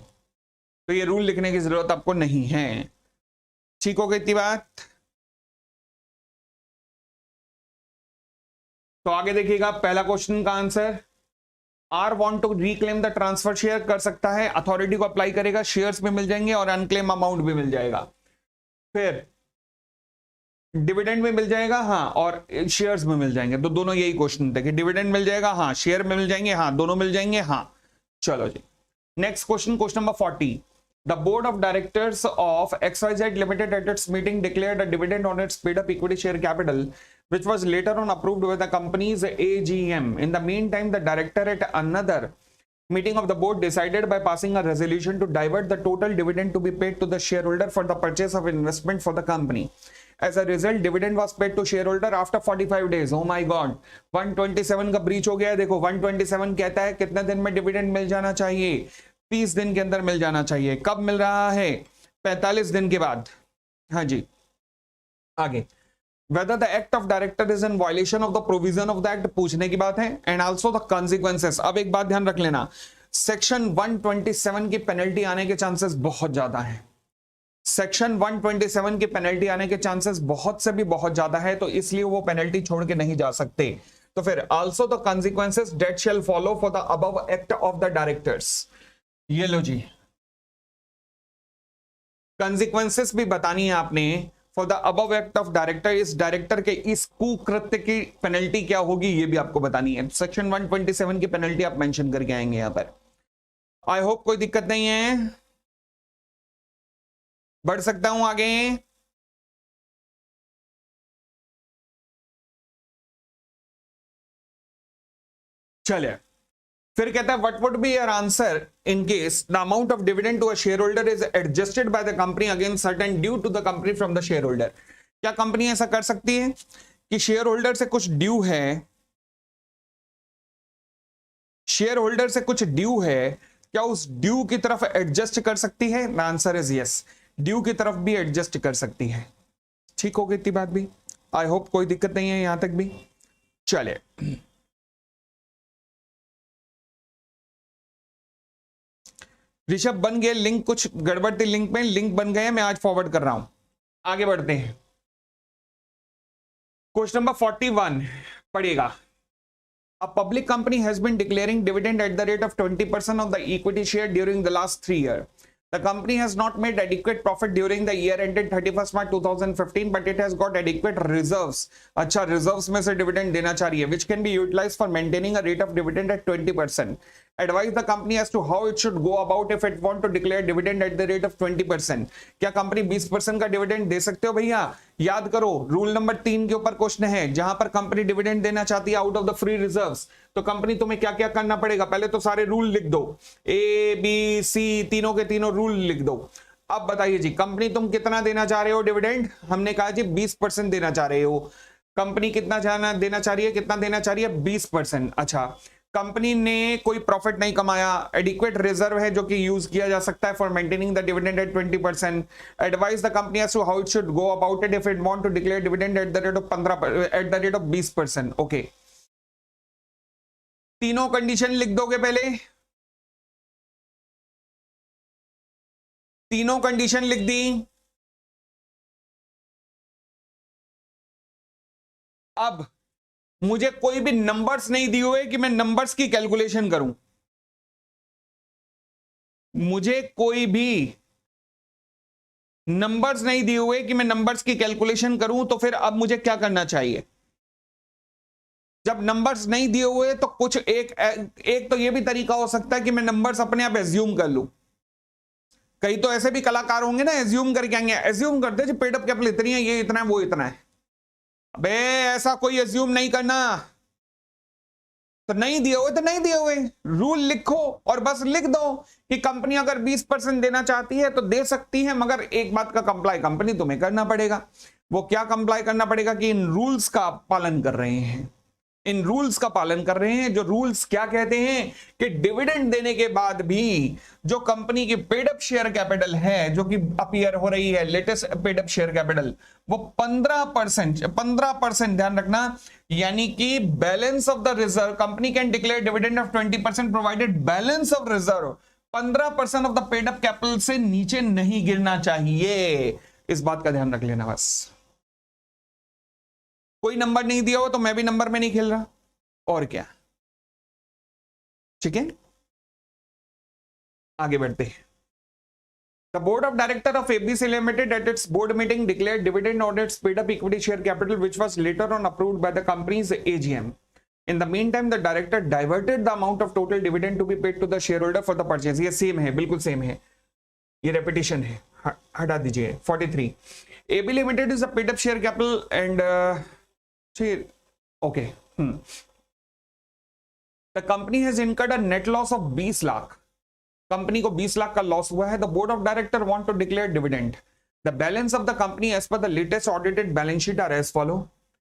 तो ये रूल लिखने की जरूरत आपको नहीं है। ठीक हो गई इतनी बात? तो आगे देखिएगा, पहला क्वेश्चन का answer, R want to reclaim the transfer share कर सकता है, अथॉरिटी को अप्लाई करेगा, शेयर्स भी मिल जाएंगे और अनक्लेम अमाउंट भी मिल जाएगा, फिर डिविडेंड भी मिल जाएगा, हाँ, और शेयर्स भी मिल जाएंगे। तो दोनों यही क्वेश्चन थे कि डिविडेंड मिल जाएगा, हाँ, शेयर में मिल जाएंगे, हाँ, दोनों मिल जाएंगे, हाँ। चलो जी, next question number 40। The board of directors of XYZ Limited at its meeting declared a dividend on its paid-up equity share capital, which was later on approved by the company's AGM. In the meantime, the director at another meeting of the board decided by passing a resolution to divert the total dividend to be paid to the shareholder for the purchase of investment for the company. As a result, dividend was paid to shareholder after 45 days. Oh my God, 127 का breach हो गया है। देखो 127 कहता है कितने दिन में डिविडेंड मिल जाना चाहिए, 30 दिन के अंदर मिल जाना चाहिए। कब मिल रहा है? 45 दिन के बाद। हाँ जी, आगे, whether the act of director is in violation of the provision of the act, पूछने की बात है, and also the consequences। अब एक बात ध्यान रख लेना, सेक्शन 127 की पेनल्टी आने के चांसेस बहुत ज्यादा है, सेक्शन 127 की पेनल्टी आने के चांसेस बहुत से भी बहुत ज्यादा है, तो इसलिए वो पेनल्टी छोड़ के नहीं जा सकते। तो फिर also the consequences that shall follow for the above act of the directors, ये लो जी, कंसिक्वेंसेस भी बतानी है आपने for the above act of director. इस डायरेक्टर के इस कुकृत्य की पेनल्टी क्या होगी ये भी आपको बतानी है। सेक्शन 127 की पेनल्टी आप मेंशन करके आएंगे यहां पर। आई होप कोई दिक्कत नहीं है, बढ़ सकता हूं आगे। चलिए, फिर कहता है what would be your answer in case the amount of dividend to a share holder is adjusted by the company against certain due to the company from the share holder. क्या कंपनी ऐसा कर सकती है कि share holder से कुछ due है, share holder से कुछ ड्यू है, क्या उस ड्यू की तरफ एडजस्ट कर सकती है? The answer is yes, due की तरफ भी एडजस्ट कर सकती है। ठीक हो गई इतनी बात भी? आई होप कोई दिक्कत नहीं है यहां तक भी। चले, ऋषभ बन गए लिंक, कुछ गड़बड़ थी लिंक में, लिंक बन गए, मैं आज फॉरवर्ड कर रहा हूं। आगे बढ़ते हैं, क्वेश्चन नंबर 41 पढ़िएगा। A public company has been declaring dividend at the rate of 20% of the equity share during the last 3 years. The company has not made adequate profit during the year ended 31st March 2015, but it has got adequate reserves. अच्छा, reserves में से dividend देना चाह रही है, which can be utilized for maintaining a rate of dividend at 20%. Advise the company as to how it should go about if it want to declare dividend at the rate of 20%. क्या company 20% का dividend दे सकते हो भैया? याद करो, rule number 3 के ऊपर question है, जहां पर कंपनी डिविडेंड देना चाहती है out of the free reserves, तो कंपनी तुम्हें क्या क्या करना पड़ेगा? पहले तो सारे रूल लिख दो, ए बी सी तीनों के तीनों रूल लिख दो। अब बताइए जी, कंपनी तुम कितना देना चाह रहे हो डिविडेंड? हमने कहा जी 20% देना चाह रहे हो। कंपनी कितना देना चाह रही है? कितना देना चाह रही है? 20%। अच्छा, कंपनी ने कोई प्रॉफिट नहीं कमाया, एडिक्वेट रिजर्व है जो कि यूज किया जा सकता है for maintaining the dividend at 20%। Advise the company as to how it should go about it if it want to declare dividend at the rate of 20%। Okay, तीनों कंडीशन लिख दोगे पहले, तीनों कंडीशन लिख दी। अब मुझे कोई भी नंबर्स नहीं दिए हुए कि मैं नंबर्स की कैलकुलेशन करूं, मुझे कोई भी नंबर्स नहीं दिए हुए कि मैं नंबर्स की कैलकुलेशन करूं, तो फिर अब मुझे क्या करना चाहिए? जब नंबर्स नहीं दिए हुए तो कुछ एक तो यह भी तरीका हो सकता है कि मैं नंबर्स अपने आप एज्यूम कर लूं। कई तो ऐसे भी कलाकार होंगे ना, एज्यूम करके आएंगे, एज्यूम करते जी पेड अप कैपिटल इतनी है, ये इतना है, वो इतना है। अबे ऐसा कोई एज्यूम नहीं करना, तो नहीं दिए हुए तो नहीं दिए हुए, रूल लिखो और बस लिख दो कि कंपनी अगर 20% देना चाहती है तो दे सकती है, मगर एक बात का कंप्लाई कंपनी तुम्हें करना पड़ेगा। वो क्या कंप्लाई करना पड़ेगा कि इन रूल्स का पालन कर रहे हैं, इन रूल्स का पालन कर रहे हैं। जो रूल्स क्या कहते हैं कि डिविडेंड देने के बाद भी जो कंपनी की पेड अप शेयर कैपिटल है, जो कि अपीयर हो रही है latest paid up share capital, वो 15%, ध्यान रखना, यानी कि balance of the reserve, company can declare dividend of 20% provided balance of reserve 15% of the paid up capital से नीचे नहीं गिरना चाहिए। इस बात का ध्यान रख लेना बस। कोई नंबर नहीं दिया हो तो मैं भी नंबर में नहीं खेल रहा, और क्या, ठीक है। आगे बढ़ते हैं। The board of director of ABC Limited at its board meeting declared dividend on its paid up equity share capital, which was later on approved by the company's AGM. In the meantime, the director diverted the amount of total dividend to be paid to the shareholder for the purchase. ये same है, बिल्कुल same है, ये repetition है, हटा दीजिए। 43 AB Limited is a paid up share capital and okay. The company has incurred a net loss of 20 lakh, company को 20 लाख का लॉस हुआ है। The board of director want to declare dividend. The balance of the company as per the latest audited balance sheet are as follow: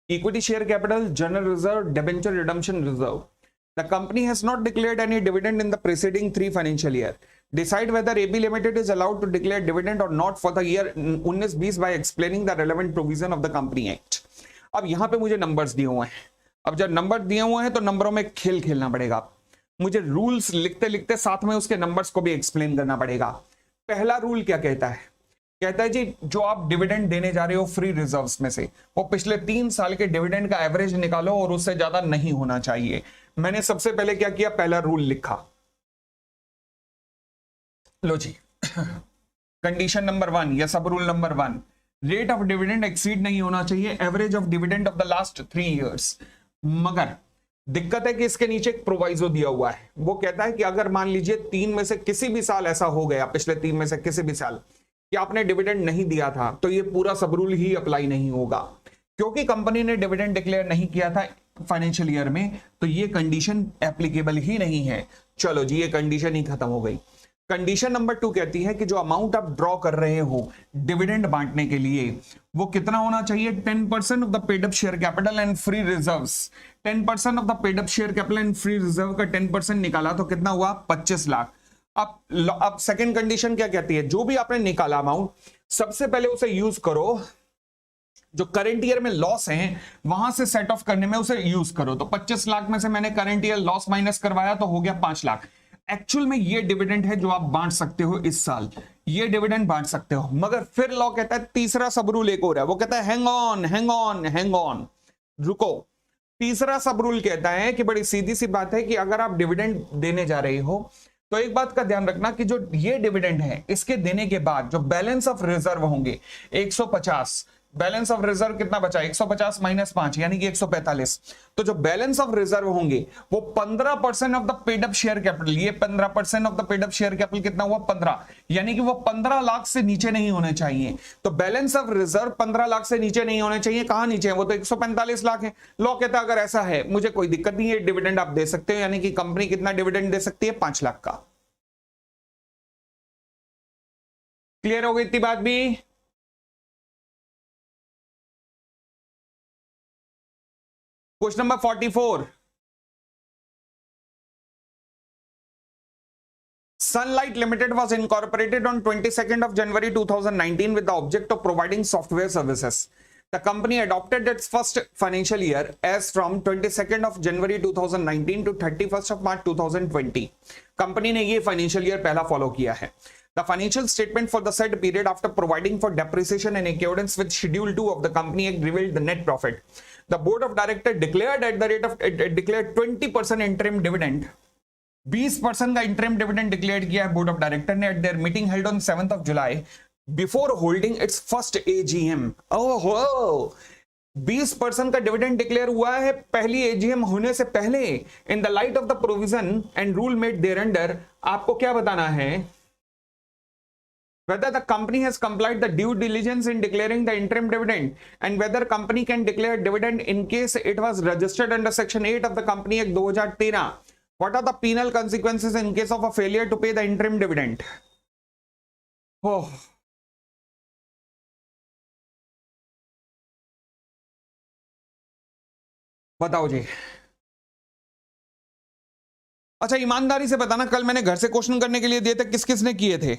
equity share capital, general reserve, debenture redemption reserve. The company has not declared any dividend in the preceding 3 financial year. Decide whether AB limited is allowed to declare dividend और not for the year 19-20 by explaining the relevant provision of the company act. अब यहां पे मुझे numbers दिए हुए हैं। अब जब नंबर दिए हुए हैं तो नंबरों में खेल खेलना पड़ेगा। मुझे रूल्स लिखते लिखते साथ में उसके नंबर्स को भी एक्सप्लेन करना पड़ेगा। पहला रूल क्या कहता है? कहता है जी जो आप डिविडेंड देने जा रहे हो फ्री रिजर्व्स में से, वो पिछले 3 साल के डिविडेंड का एवरेज निकालो और उससे ज्यादा नहीं होना चाहिए। मैंने सबसे पहले क्या किया, पहला रूल लिखा। लो जी कंडीशन नंबर 1 या सब rule number 1, rate of dividend exceed नहीं होना चाहिए average of dividend of the last 3 years. मगर दिक्कत है कि इसके नीचे एक प्रोवाइजो दिया हुआ है, वो कहता है कि अगर मान लीजिए 3 में से किसी भी साल ऐसा हो गया, पिछले 3 में से किसी भी साल कि आपने डिविडेंड नहीं दिया था, तो ये पूरा सब रूल ही अप्लाई नहीं होगा। क्योंकि कंपनी ने डिविडेंड डिक्लेयर नहीं किया था फाइनेंशियल ईयर में, तो ये कंडीशन एप्लीकेबल ही नहीं है। चलो जी, ये कंडीशन ही खत्म हो गई। कंडीशन नंबर 2 कहती है कि जो अमाउंट आप ड्रॉ कर रहे हो डिविडेंड बांटने के लिए, वो कितना होना चाहिए? 10% of the paid up share capital and free reserves. 10% of the paid up share capital and free reserve का 10% निकाला तो कितना हुआ? 25 लाख। अब सेकंड कंडीशन क्या कहती है? जो भी आपने निकाला अमाउंट, सबसे पहले उसे यूज करो, जो करंट ईयर में लॉस है वहां से सेट ऑफ करने में उसे यूज करो। तो 25 लाख में से मैंने करंट ईयर लॉस माइनस करवाया तो हो गया 5 लाख। एक्चुअल में ये डिविडेंड है जो आप बांट सकते हो इस साल, ये डिविडेंड बांट सकते हो। मगर फिर लॉ कहता है, तीसरा सब रूल एक और है, वो कहता है हैंग ऑन, रुको। तीसरा सब रूल कहता है कि बड़ी सीधी सी बात है कि अगर आप डिविडेंड देने जा रहे हो तो एक बात का ध्यान रखना कि जो ये डिविडेंड है इसके देने के बाद जो बैलेंस ऑफ रिजर्व होंगे 150, बैलेंस ऑफ रिजर्व कितना बचा? 150 माइनस 5 यानी कि 145। तो जो बैलेंस ऑफ रिजर्व होंगे वो 15% of the paid up share capital, ये 15% of the paid up share capital कितना हुआ? 15, यानी कि वो 15 लाख से नीचे नहीं होने चाहिए। तो बैलेंस ऑफ रिजर्व 15 लाख से नीचे नहीं होने चाहिए। कहां नीचे है? वो तो 145 लाख है। लॉ कहता है अगर ऐसा है मुझे कोई दिक्कत नहीं है, डिविडेंड आप दे सकते हो। यानी कि कंपनी कितना डिविडेंड दे सकती है? 5 लाख का। क्लियर हो गई इतनी बात भी? Question number 44, Sunlight Limited was incorporated on 22nd of January 2019 with the object of providing software services. The company adopted its first financial year as from 22nd of January 2019 to 31st of March 2020. Company ने ये financial year पहला follow किया है। The financial statement for the said period after providing for depreciation in accordance with Schedule 2 of the Company Act revealed the net profit. The board of directors declared at the rate of declared 20% interim dividend. 20% का interim dividend declare किया है board of director ने eight their meeting held on 7th of July before holding it's first AGM. ओहो, 20% का dividend declare हुआ है पहली AGM होने से पहले। In the light of the provision and rule made there under, आपको क्या बताना है? whether the company has complied the due diligence in declaring the interim dividend, and whether company can declare dividend in case it was registered under section 8 of the Company Act 2013. What are the penal consequences in case of a failure to pay the interim dividend? Oh, बताओ जी। अच्छा, ईमानदारी से बताना, कल मैंने घर से question करने के लिए दिए थे, किस किसने किए थे?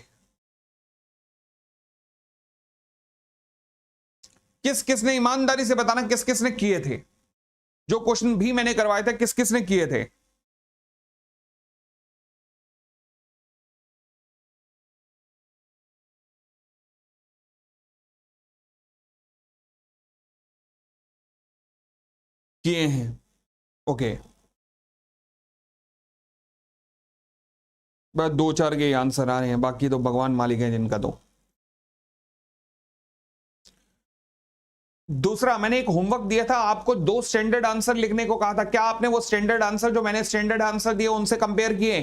किस किसने, ईमानदारी से बताना, किस किसने किए थे? जो क्वेश्चन भी मैंने करवाए थे, किस किसने किए थे? किए हैं, ओके। बस दो चार के आंसर आ रहे हैं, बाकी तो भगवान मालिक है जिनका। तो दूसरा, मैंने एक होमवर्क दिया था आपको, 2 स्टैंडर्ड आंसर लिखने को कहा था। क्या आपने वो स्टैंडर्ड आंसर जो मैंने स्टैंडर्ड आंसर दिए उनसे कंपेयर किए?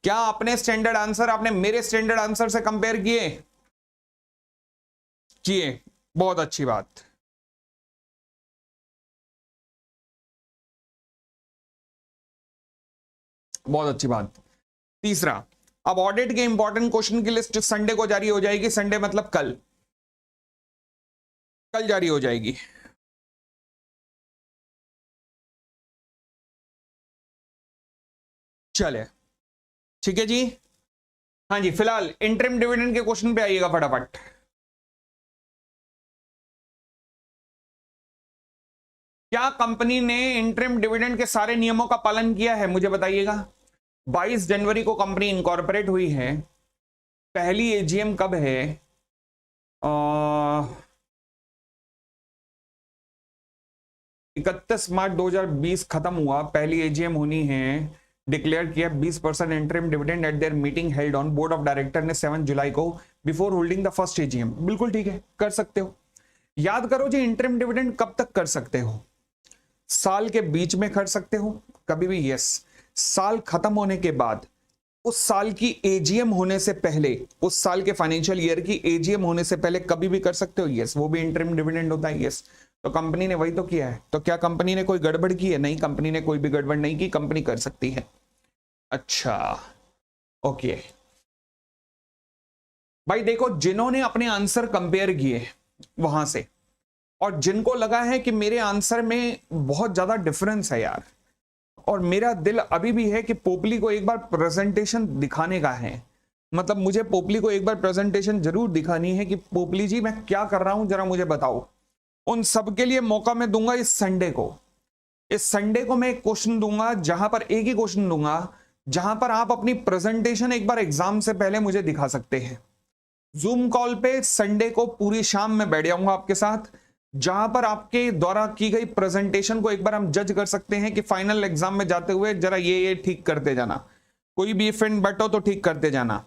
क्या आपने स्टैंडर्ड आंसर, आपने मेरे स्टैंडर्ड आंसर से कंपेयर किए? किए, बहुत अच्छी बात। बहुत अच्छी बात। तीसरा, अब ऑडिट के इंपॉर्टेंट क्वेश्चन की लिस्ट संडे को जारी हो जाएगी। संडे मतलब कल, कल जारी हो जाएगी। चले, ठीक है जी। हाँ जी, फिलहाल इंटरिम डिविडेंड के क्वेश्चन पे आइएगा फटाफट। क्या कंपनी ने इंटरिम डिविडेंड के सारे नियमों का पालन किया है, मुझे बताइएगा। 22 जनवरी को कंपनी इनकॉर्पोरेट हुई है। पहली एजीएम कब है? 31 मार्च 2020 खत्म हुआ, पहली एजीएम होनी है। डिक्लेयर किया 20% interim dividend eight their meeting held on board of director ने 7 जुलाई को, before holding the first AGM. बिल्कुल ठीक है, कर सकते हो। याद करो जी, इंटरिम डिविडेंड कब तक कर सकते हो? साल के बीच में कर सकते हो कभी भी, यस। साल खत्म होने के बाद, उस साल की एजीएम होने से पहले, उस साल के फाइनेंशियल ईयर की एजीएम होने से पहले कभी भी कर सकते हो, यस। वो भी इंटरिम डिविडेंड होता है, यस। तो कंपनी ने वही तो किया है। तो क्या कंपनी ने कोई गड़बड़ की है? नहीं, कंपनी ने कोई भी गड़बड़ नहीं की, कंपनी कर सकती है। अच्छा, ओके भाई। देखो, जिन्होंने अपने आंसर कंपेयर किए वहां से, और जिनको लगा है कि मेरे आंसर में बहुत ज्यादा डिफरेंस है यार, और मेरा दिल अभी भी है कि पोपली को एक बार प्रेजेंटेशन दिखाने का है। मतलब मुझे पोपली को एक बार प्रेजेंटेशन जरूर दिखानी है कि पोपली जी मैं क्या कर रहा हूं, जरा मुझे बताओ। उन सबके लिए मौका मैं दूंगा इस संडे को। इस संडे को मैं एक क्वेश्चन दूंगा, जहां पर एक ही क्वेश्चन दूंगा, जहां पर आप अपनी प्रेजेंटेशन एक बार एग्जाम से पहले मुझे दिखा सकते हैं। जूम कॉल पे संडे को पूरी शाम में बैठ जाऊंगा आपके साथ, जहां पर आपके द्वारा की गई प्रेजेंटेशन को एक बार हम जज कर सकते हैं कि फाइनल एग्जाम में जाते हुए जरा ये ठीक करते जाना, कोई भी फ्रेंड बैठो तो ठीक करते जाना।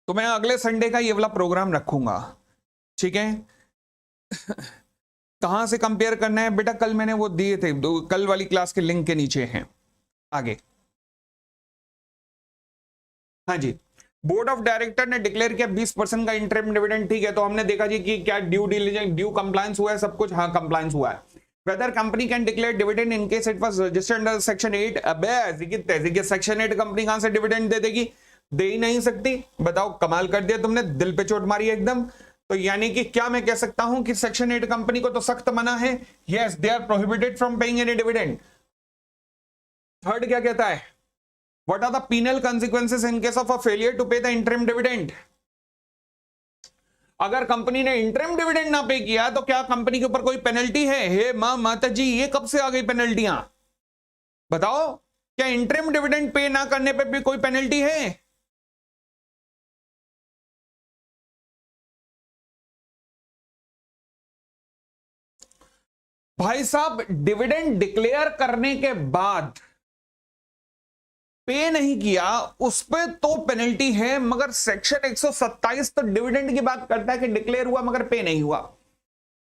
तो मैं अगले संडे का ये वाला प्रोग्राम रखूंगा, ठीक है। कहां से कंपेयर करना है बेटा? कल मैंने वो दिए थे, कल वाली क्लास के लिंक के नीचे हैं। आगे, हाँ जी। बोर्ड ऑफ डायरेक्टर ने डिक्लेयर किया 20% का इंटरिम डिविडेंड, ठीक है। तो हमने देखा जी कि क्या ड्यू डिलिजेंस, ड्यू कंप्लायंस हुआ है सब कुछ? हाँ, कंप्लायंस हुआ है। Weather company can declare dividend in case it was registered under section 8। अबे सेक्शन 8 कंपनी कहां से डिविडेंड दे देगी? दे ही नहीं सकती। बताओ, कमाल कर दिया तुमने, दिल पे चोट मारी एकदम। तो यानी कि क्या मैं कह सकता हूं कि सेक्शन 8 कंपनी को तो सख्त मना है, yes, they are prohibited from paying any dividend. Third क्या कहता है? What are the penal consequences in case of a failure to pay the interim dividend? अगर कंपनी ने इंटरिम डिविडेंड ना पे किया तो क्या कंपनी के ऊपर कोई पेनल्टी है? हे मां माता जी, ये कब से आ गई पेनल्टियां? बताओ, क्या इंटरिम डिविडेंड पे ना करने पे भी कोई पेनल्टी है? भाई साहब, डिविडेंड डिक्लेयर करने के बाद पे नहीं किया उस पे तो पेनल्टी है, मगर सेक्शन 127 तो डिविडेंड की बात करता है कि डिक्लेयर हुआ मगर पे नहीं हुआ।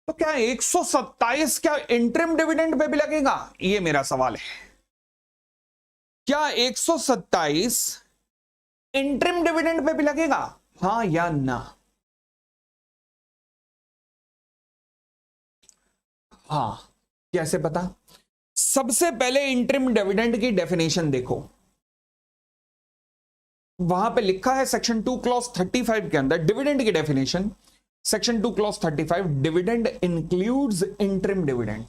तो क्या 127 क्या इंटरिम डिविडेंड पे भी लगेगा, ये मेरा सवाल है। क्या 127 इंटरिम डिविडेंड पे भी लगेगा, हां या ना? हां, कैसे पता? सबसे पहले इंटरिम डिविडेंड की डेफिनेशन देखो, वहां पे लिखा है सेक्शन 2 क्लॉज 35 के अंदर डिविडेंड की definition. Section 2 clause 35, dividend includes interim dividend,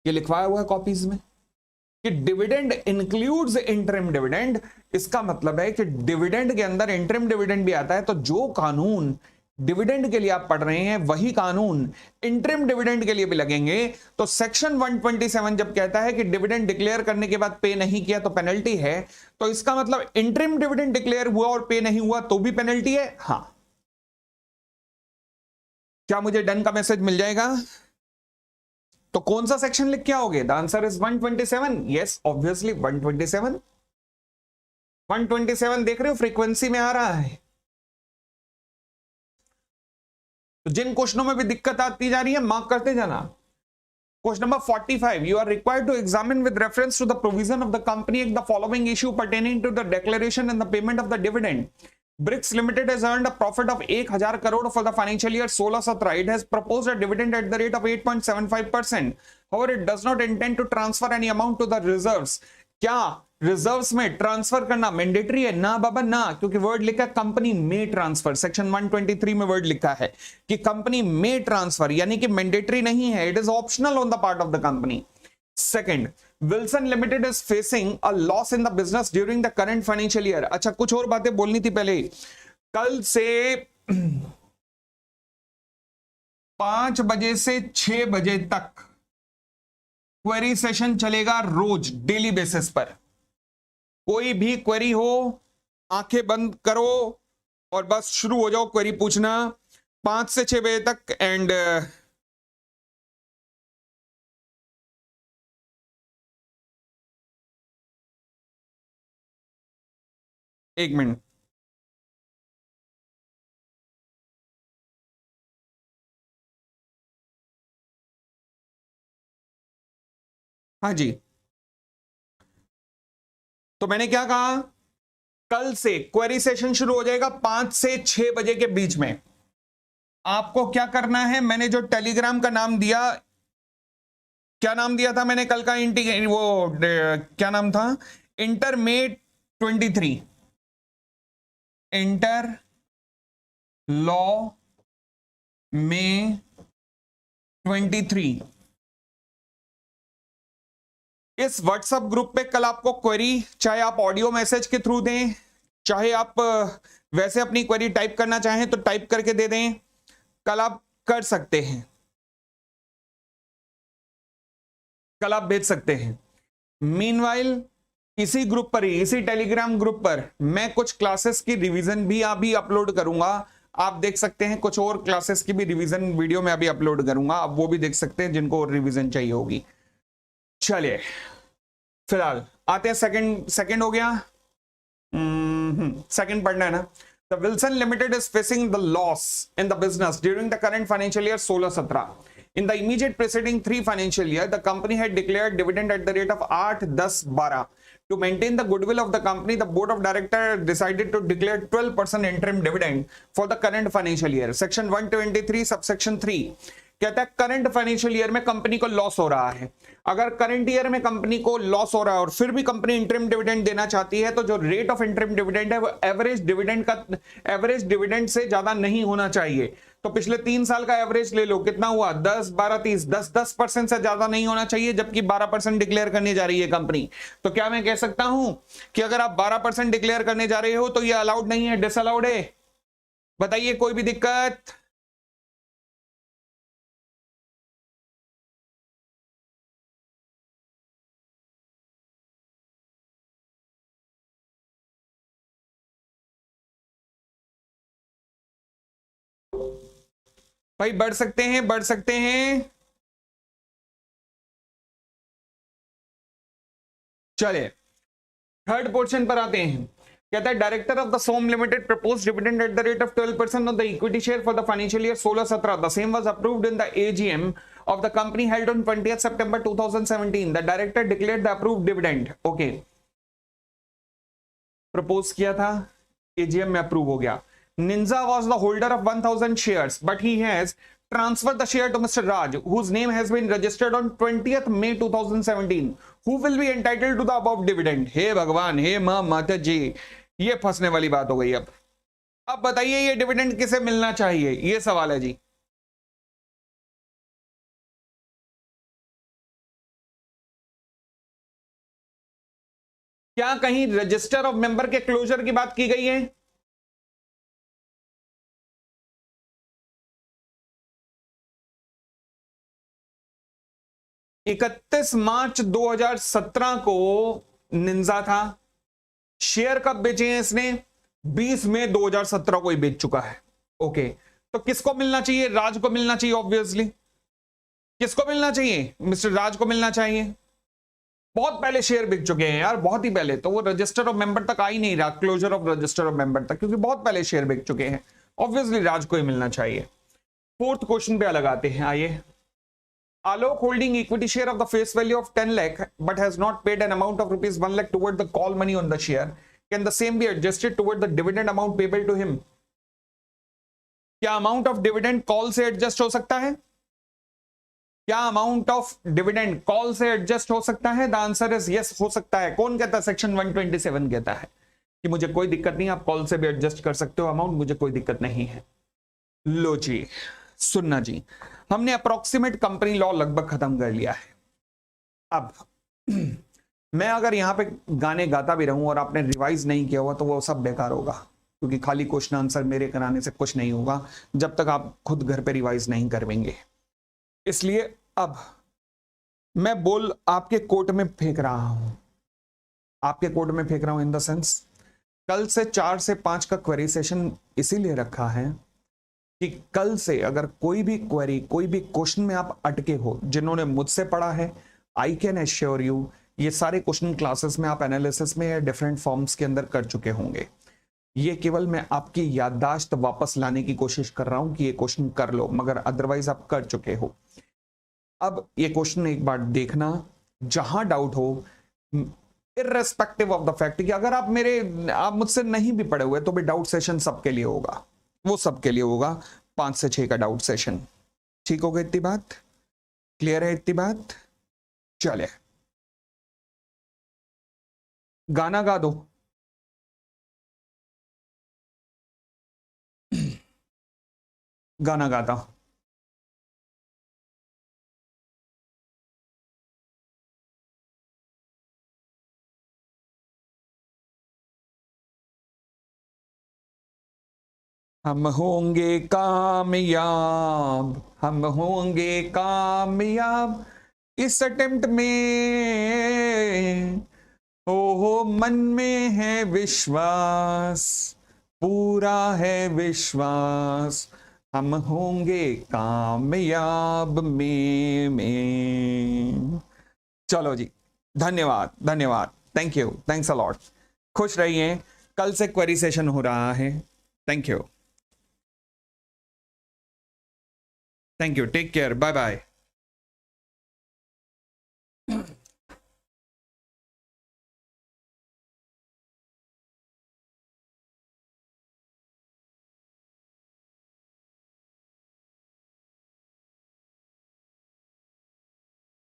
ये लिखवाया हुआ है कॉपीज में कि डिविडेंड इंक्लूड्स इंटरिम डिविडेंड। इसका मतलब है कि डिविडेंड के अंदर इंटरिम डिविडेंड भी आता है। तो जो कानून डिविडेंड के लिए आप पढ़ रहे हैं वही कानून इंटरिम डिविडेंड के लिए भी लगेंगे। तो सेक्शन 127 जब कहता है कि डिविडेंड डिक्लेयर करने के बाद पे नहीं किया तो पेनल्टी है, तो इसका मतलब इंटरिम डिविडेंड डिक्लेयर हुआ और पे नहीं हुआ तो भी पेनल्टी है। हां, क्या मुझे डन का मैसेज मिल जाएगा? तो कौन सा सेक्शन लिख के आओगे? The answer is 127। Yes, obviously 127। 127 देख रहे हो, फ्रीक्वेंसी में आ रहा है। तो जिन क्वेश्चनों में भी दिक्कत आती जा रही है मार्क करते जाना। Question number 45, you are required to examine with reference to the provision of the Company Act the following issue pertaining to the declaration and the payment of the dividend. BRICS Limited has earned a profit of 1000 crore for the financial year 16-17. It has proposed a dividend at the rate of 8.75%. However, it does not intend to transfer any amount to the reserves. क्या reserves में transfer करना mandatory है? ना बाबा ना, क्योंकि word लिखा है company में ट्रांसफर। सेक्शन 123 में वर्ड लिखा है कि कंपनी में ट्रांसफर, यानी कि मैंडेटरी नहीं है, it is optional on the part of the company. Second, Wilson limited is facing a loss in the business during the current financial year. अच्छा, कुछ और बातें बोलनी थी पहले। कल से 5 बजे से 6 बजे तक क्वेरी सेशन चलेगा, रोज डेली बेसिस पर। कोई भी क्वेरी हो, आंखें बंद करो और बस शुरू हो जाओ क्वेरी पूछना 5 से 6 बजे तक। एंड एक मिनट, हाँ जी, तो मैंने क्या कहा, कल से क्वेरी सेशन शुरू हो जाएगा 5 से 6 बजे के बीच में। आपको क्या करना है, मैंने जो टेलीग्राम का नाम दिया, क्या नाम दिया था मैंने कल का, क्या नाम था, इंटर मे 23, इंटर लॉ मे 23। इस व्हाट्सएप ग्रुप पे कल आपको क्वेरी, चाहे आप ऑडियो मैसेज के थ्रू दें, चाहे आप वैसे अपनी क्वेरी टाइप करना चाहें तो टाइप करके दे दें, कल आप कर सकते हैं, कल आप भेज सकते हैं। मीनवाइल इसी ग्रुप पर ही, इसी टेलीग्राम ग्रुप पर मैं कुछ क्लासेस की रिवीजन भी अभी अपलोड करूंगा। आप देख सकते हैं, कुछ और क्लासेस की भी रिवीजन वीडियो में अभी अपलोड करूंगा, आप वो भी देख सकते हैं जिनको और रिवीजन चाहिए होगी। चलिए फिलहाल आते हैं सेकंड हो गया, सेकंड पढ़ना है ना। The Wilson Limited is facing the loss in the business during the current financial year 16-17. In the immediate preceding 3 financial year, the company had declared dividend at the rate of 8, 10, 12. To maintain the goodwill of the company, the board of directors decided to declare 12% interim dividend for the current financial year. Section 123, subsection 3 कहता है current financial year में company को loss हो रहा है। अगर current year में company को लॉस हो रहा है और फिर भी कंपनी इंटरिम डिविडेंड देना चाहती है, तो जो रेट ऑफ इंटरिम डिविडेंड है वो एवरेज डिविडेंड से ज्यादा नहीं होना चाहिए। तो पिछले 3 साल का एवरेज ले लो, कितना हुआ, 10, 12, 30, 10% से ज्यादा नहीं होना चाहिए, जबकि 12% डिक्लेयर करने जा रही है कंपनी। तो क्या मैं कह सकता हूं कि अगर आप 12% डिक्लेयर करने जा रहे हो तो ये अलाउड नहीं है, डिसअलाउड है? बताइए, कोई भी दिक्कत? भाई बढ़ सकते हैं, बढ़ सकते हैं। चलिए थर्ड पोर्शन पर आते हैं। कहता है director of the Som limited propose dividend at the rate of 12% of the equity share for the financial year 16-17. The same was approved in the AGM of the company held on 20th September 2017. The director declared the approved dividend. Okay. Propose किया था, AGM में approve हो गया. Ninja was the holder of 1000 shares, but he has transferred the share to Mr. Raj, whose name has been registered on 20th May 2017. Who will be entitled to the above dividend? हे भगवान, हे मां माता जी, ये फंसने वाली बात हो गई. अब बताइए ये डिविडेंड किसे मिलना चाहिए, ये सवाल है जी. क्या कहीं रजिस्टर ऑफ मेंबर के क्लोजर की बात की गई है? इकतीस मार्च 2017 को निंजा था. शेयर कब बेचे हैं इसने? 20 मई 2017 को ही बेच चुका है. ओके, तो किसको मिलना चाहिए? राज को मिलना चाहिए. ऑब्वियसली किसको मिलना चाहिए? मिस्टर राज को मिलना चाहिए. बहुत पहले शेयर बिक चुके हैं यार, बहुत ही पहले. तो वो रजिस्टर ऑफ मेंबर तक आ ही नहीं रहा, closure of register of member तक, क्योंकि बहुत पहले शेयर बिक चुके हैं. ऑब्वियसली राज को ही मिलना चाहिए. फोर्थ क्वेश्चन पे अलग आते हैं. आइए. Alok holding equity share of the face value of 10 lakh but has not paid an amount of rupees 1 lakh toward the call money on the share. Can the same be adjusted toward the dividend amount payable to him? क्या amount of dividend call से adjust हो सकता है? क्या amount of dividend call से adjust हो सकता है? द आंसर इज यस, हो सकता है. कौन कहता है? सेक्शन 127 कहता है कि मुझे कोई दिक्कत नहीं, आप कॉल से भी एडजस्ट कर सकते हो अमाउंट, मुझे कोई दिक्कत नहीं है. लो जी, सुनना जी, हमने अप्रोक्सीमेट कंपनी लॉ लगभग खत्म कर लिया है. अब मैं अगर यहां पे गाने गाता भी रहूं और आपने रिवाइज नहीं किया हुआ तो वो सब बेकार होगा, क्योंकि खाली क्वेश्चन आंसर मेरे कराने से कुछ नहीं होगा जब तक आप खुद घर पे रिवाइज नहीं करवेंगे. इसलिए अब मैं बोल आपके कोर्ट में फेंक रहा हूं, आपके कोर्ट में फेंक रहा हूं इन द सेंस, कल से 4 से 5 का क्वेरी सेशन इसीलिए रखा है कि कल से अगर कोई भी क्वेरी, कोई भी क्वेश्चन में आप अटके हो, जिन्होंने मुझसे पढ़ा है, आई कैन एश्योर यू ये सारे क्वेश्चन क्लासेस में आप एनालिसिस में या डिफरेंट फॉर्म्स के अंदर कर चुके होंगे. ये केवल मैं आपकी याददाश्त वापस लाने की कोशिश कर रहा हूं कि ये क्वेश्चन कर लो, मगर अदरवाइज आप कर चुके हो. अब ये क्वेश्चन एक बार देखना, जहां डाउट हो, इररेस्पेक्टिव ऑफ द फैक्ट कि अगर आप मुझसे नहीं भी पढ़े हुए तो भी डाउट सेशन सबके लिए होगा, वो सबके लिए होगा. 5 से 6 का डाउट सेशन. ठीक हो गई इतनी बात? क्लियर है इतनी बात? चले गाना गा दो. गाना गाता. हम होंगे कामयाब, हम होंगे कामयाब इस अटेम्प्ट में, ओहो मन में है विश्वास, पूरा है विश्वास, हम होंगे कामयाब में. चलो जी, धन्यवाद धन्यवाद, thank you, thanks a lot. खुश रहिए, कल से क्वेरी सेशन हो रहा है. Thank you, take care, bye bye.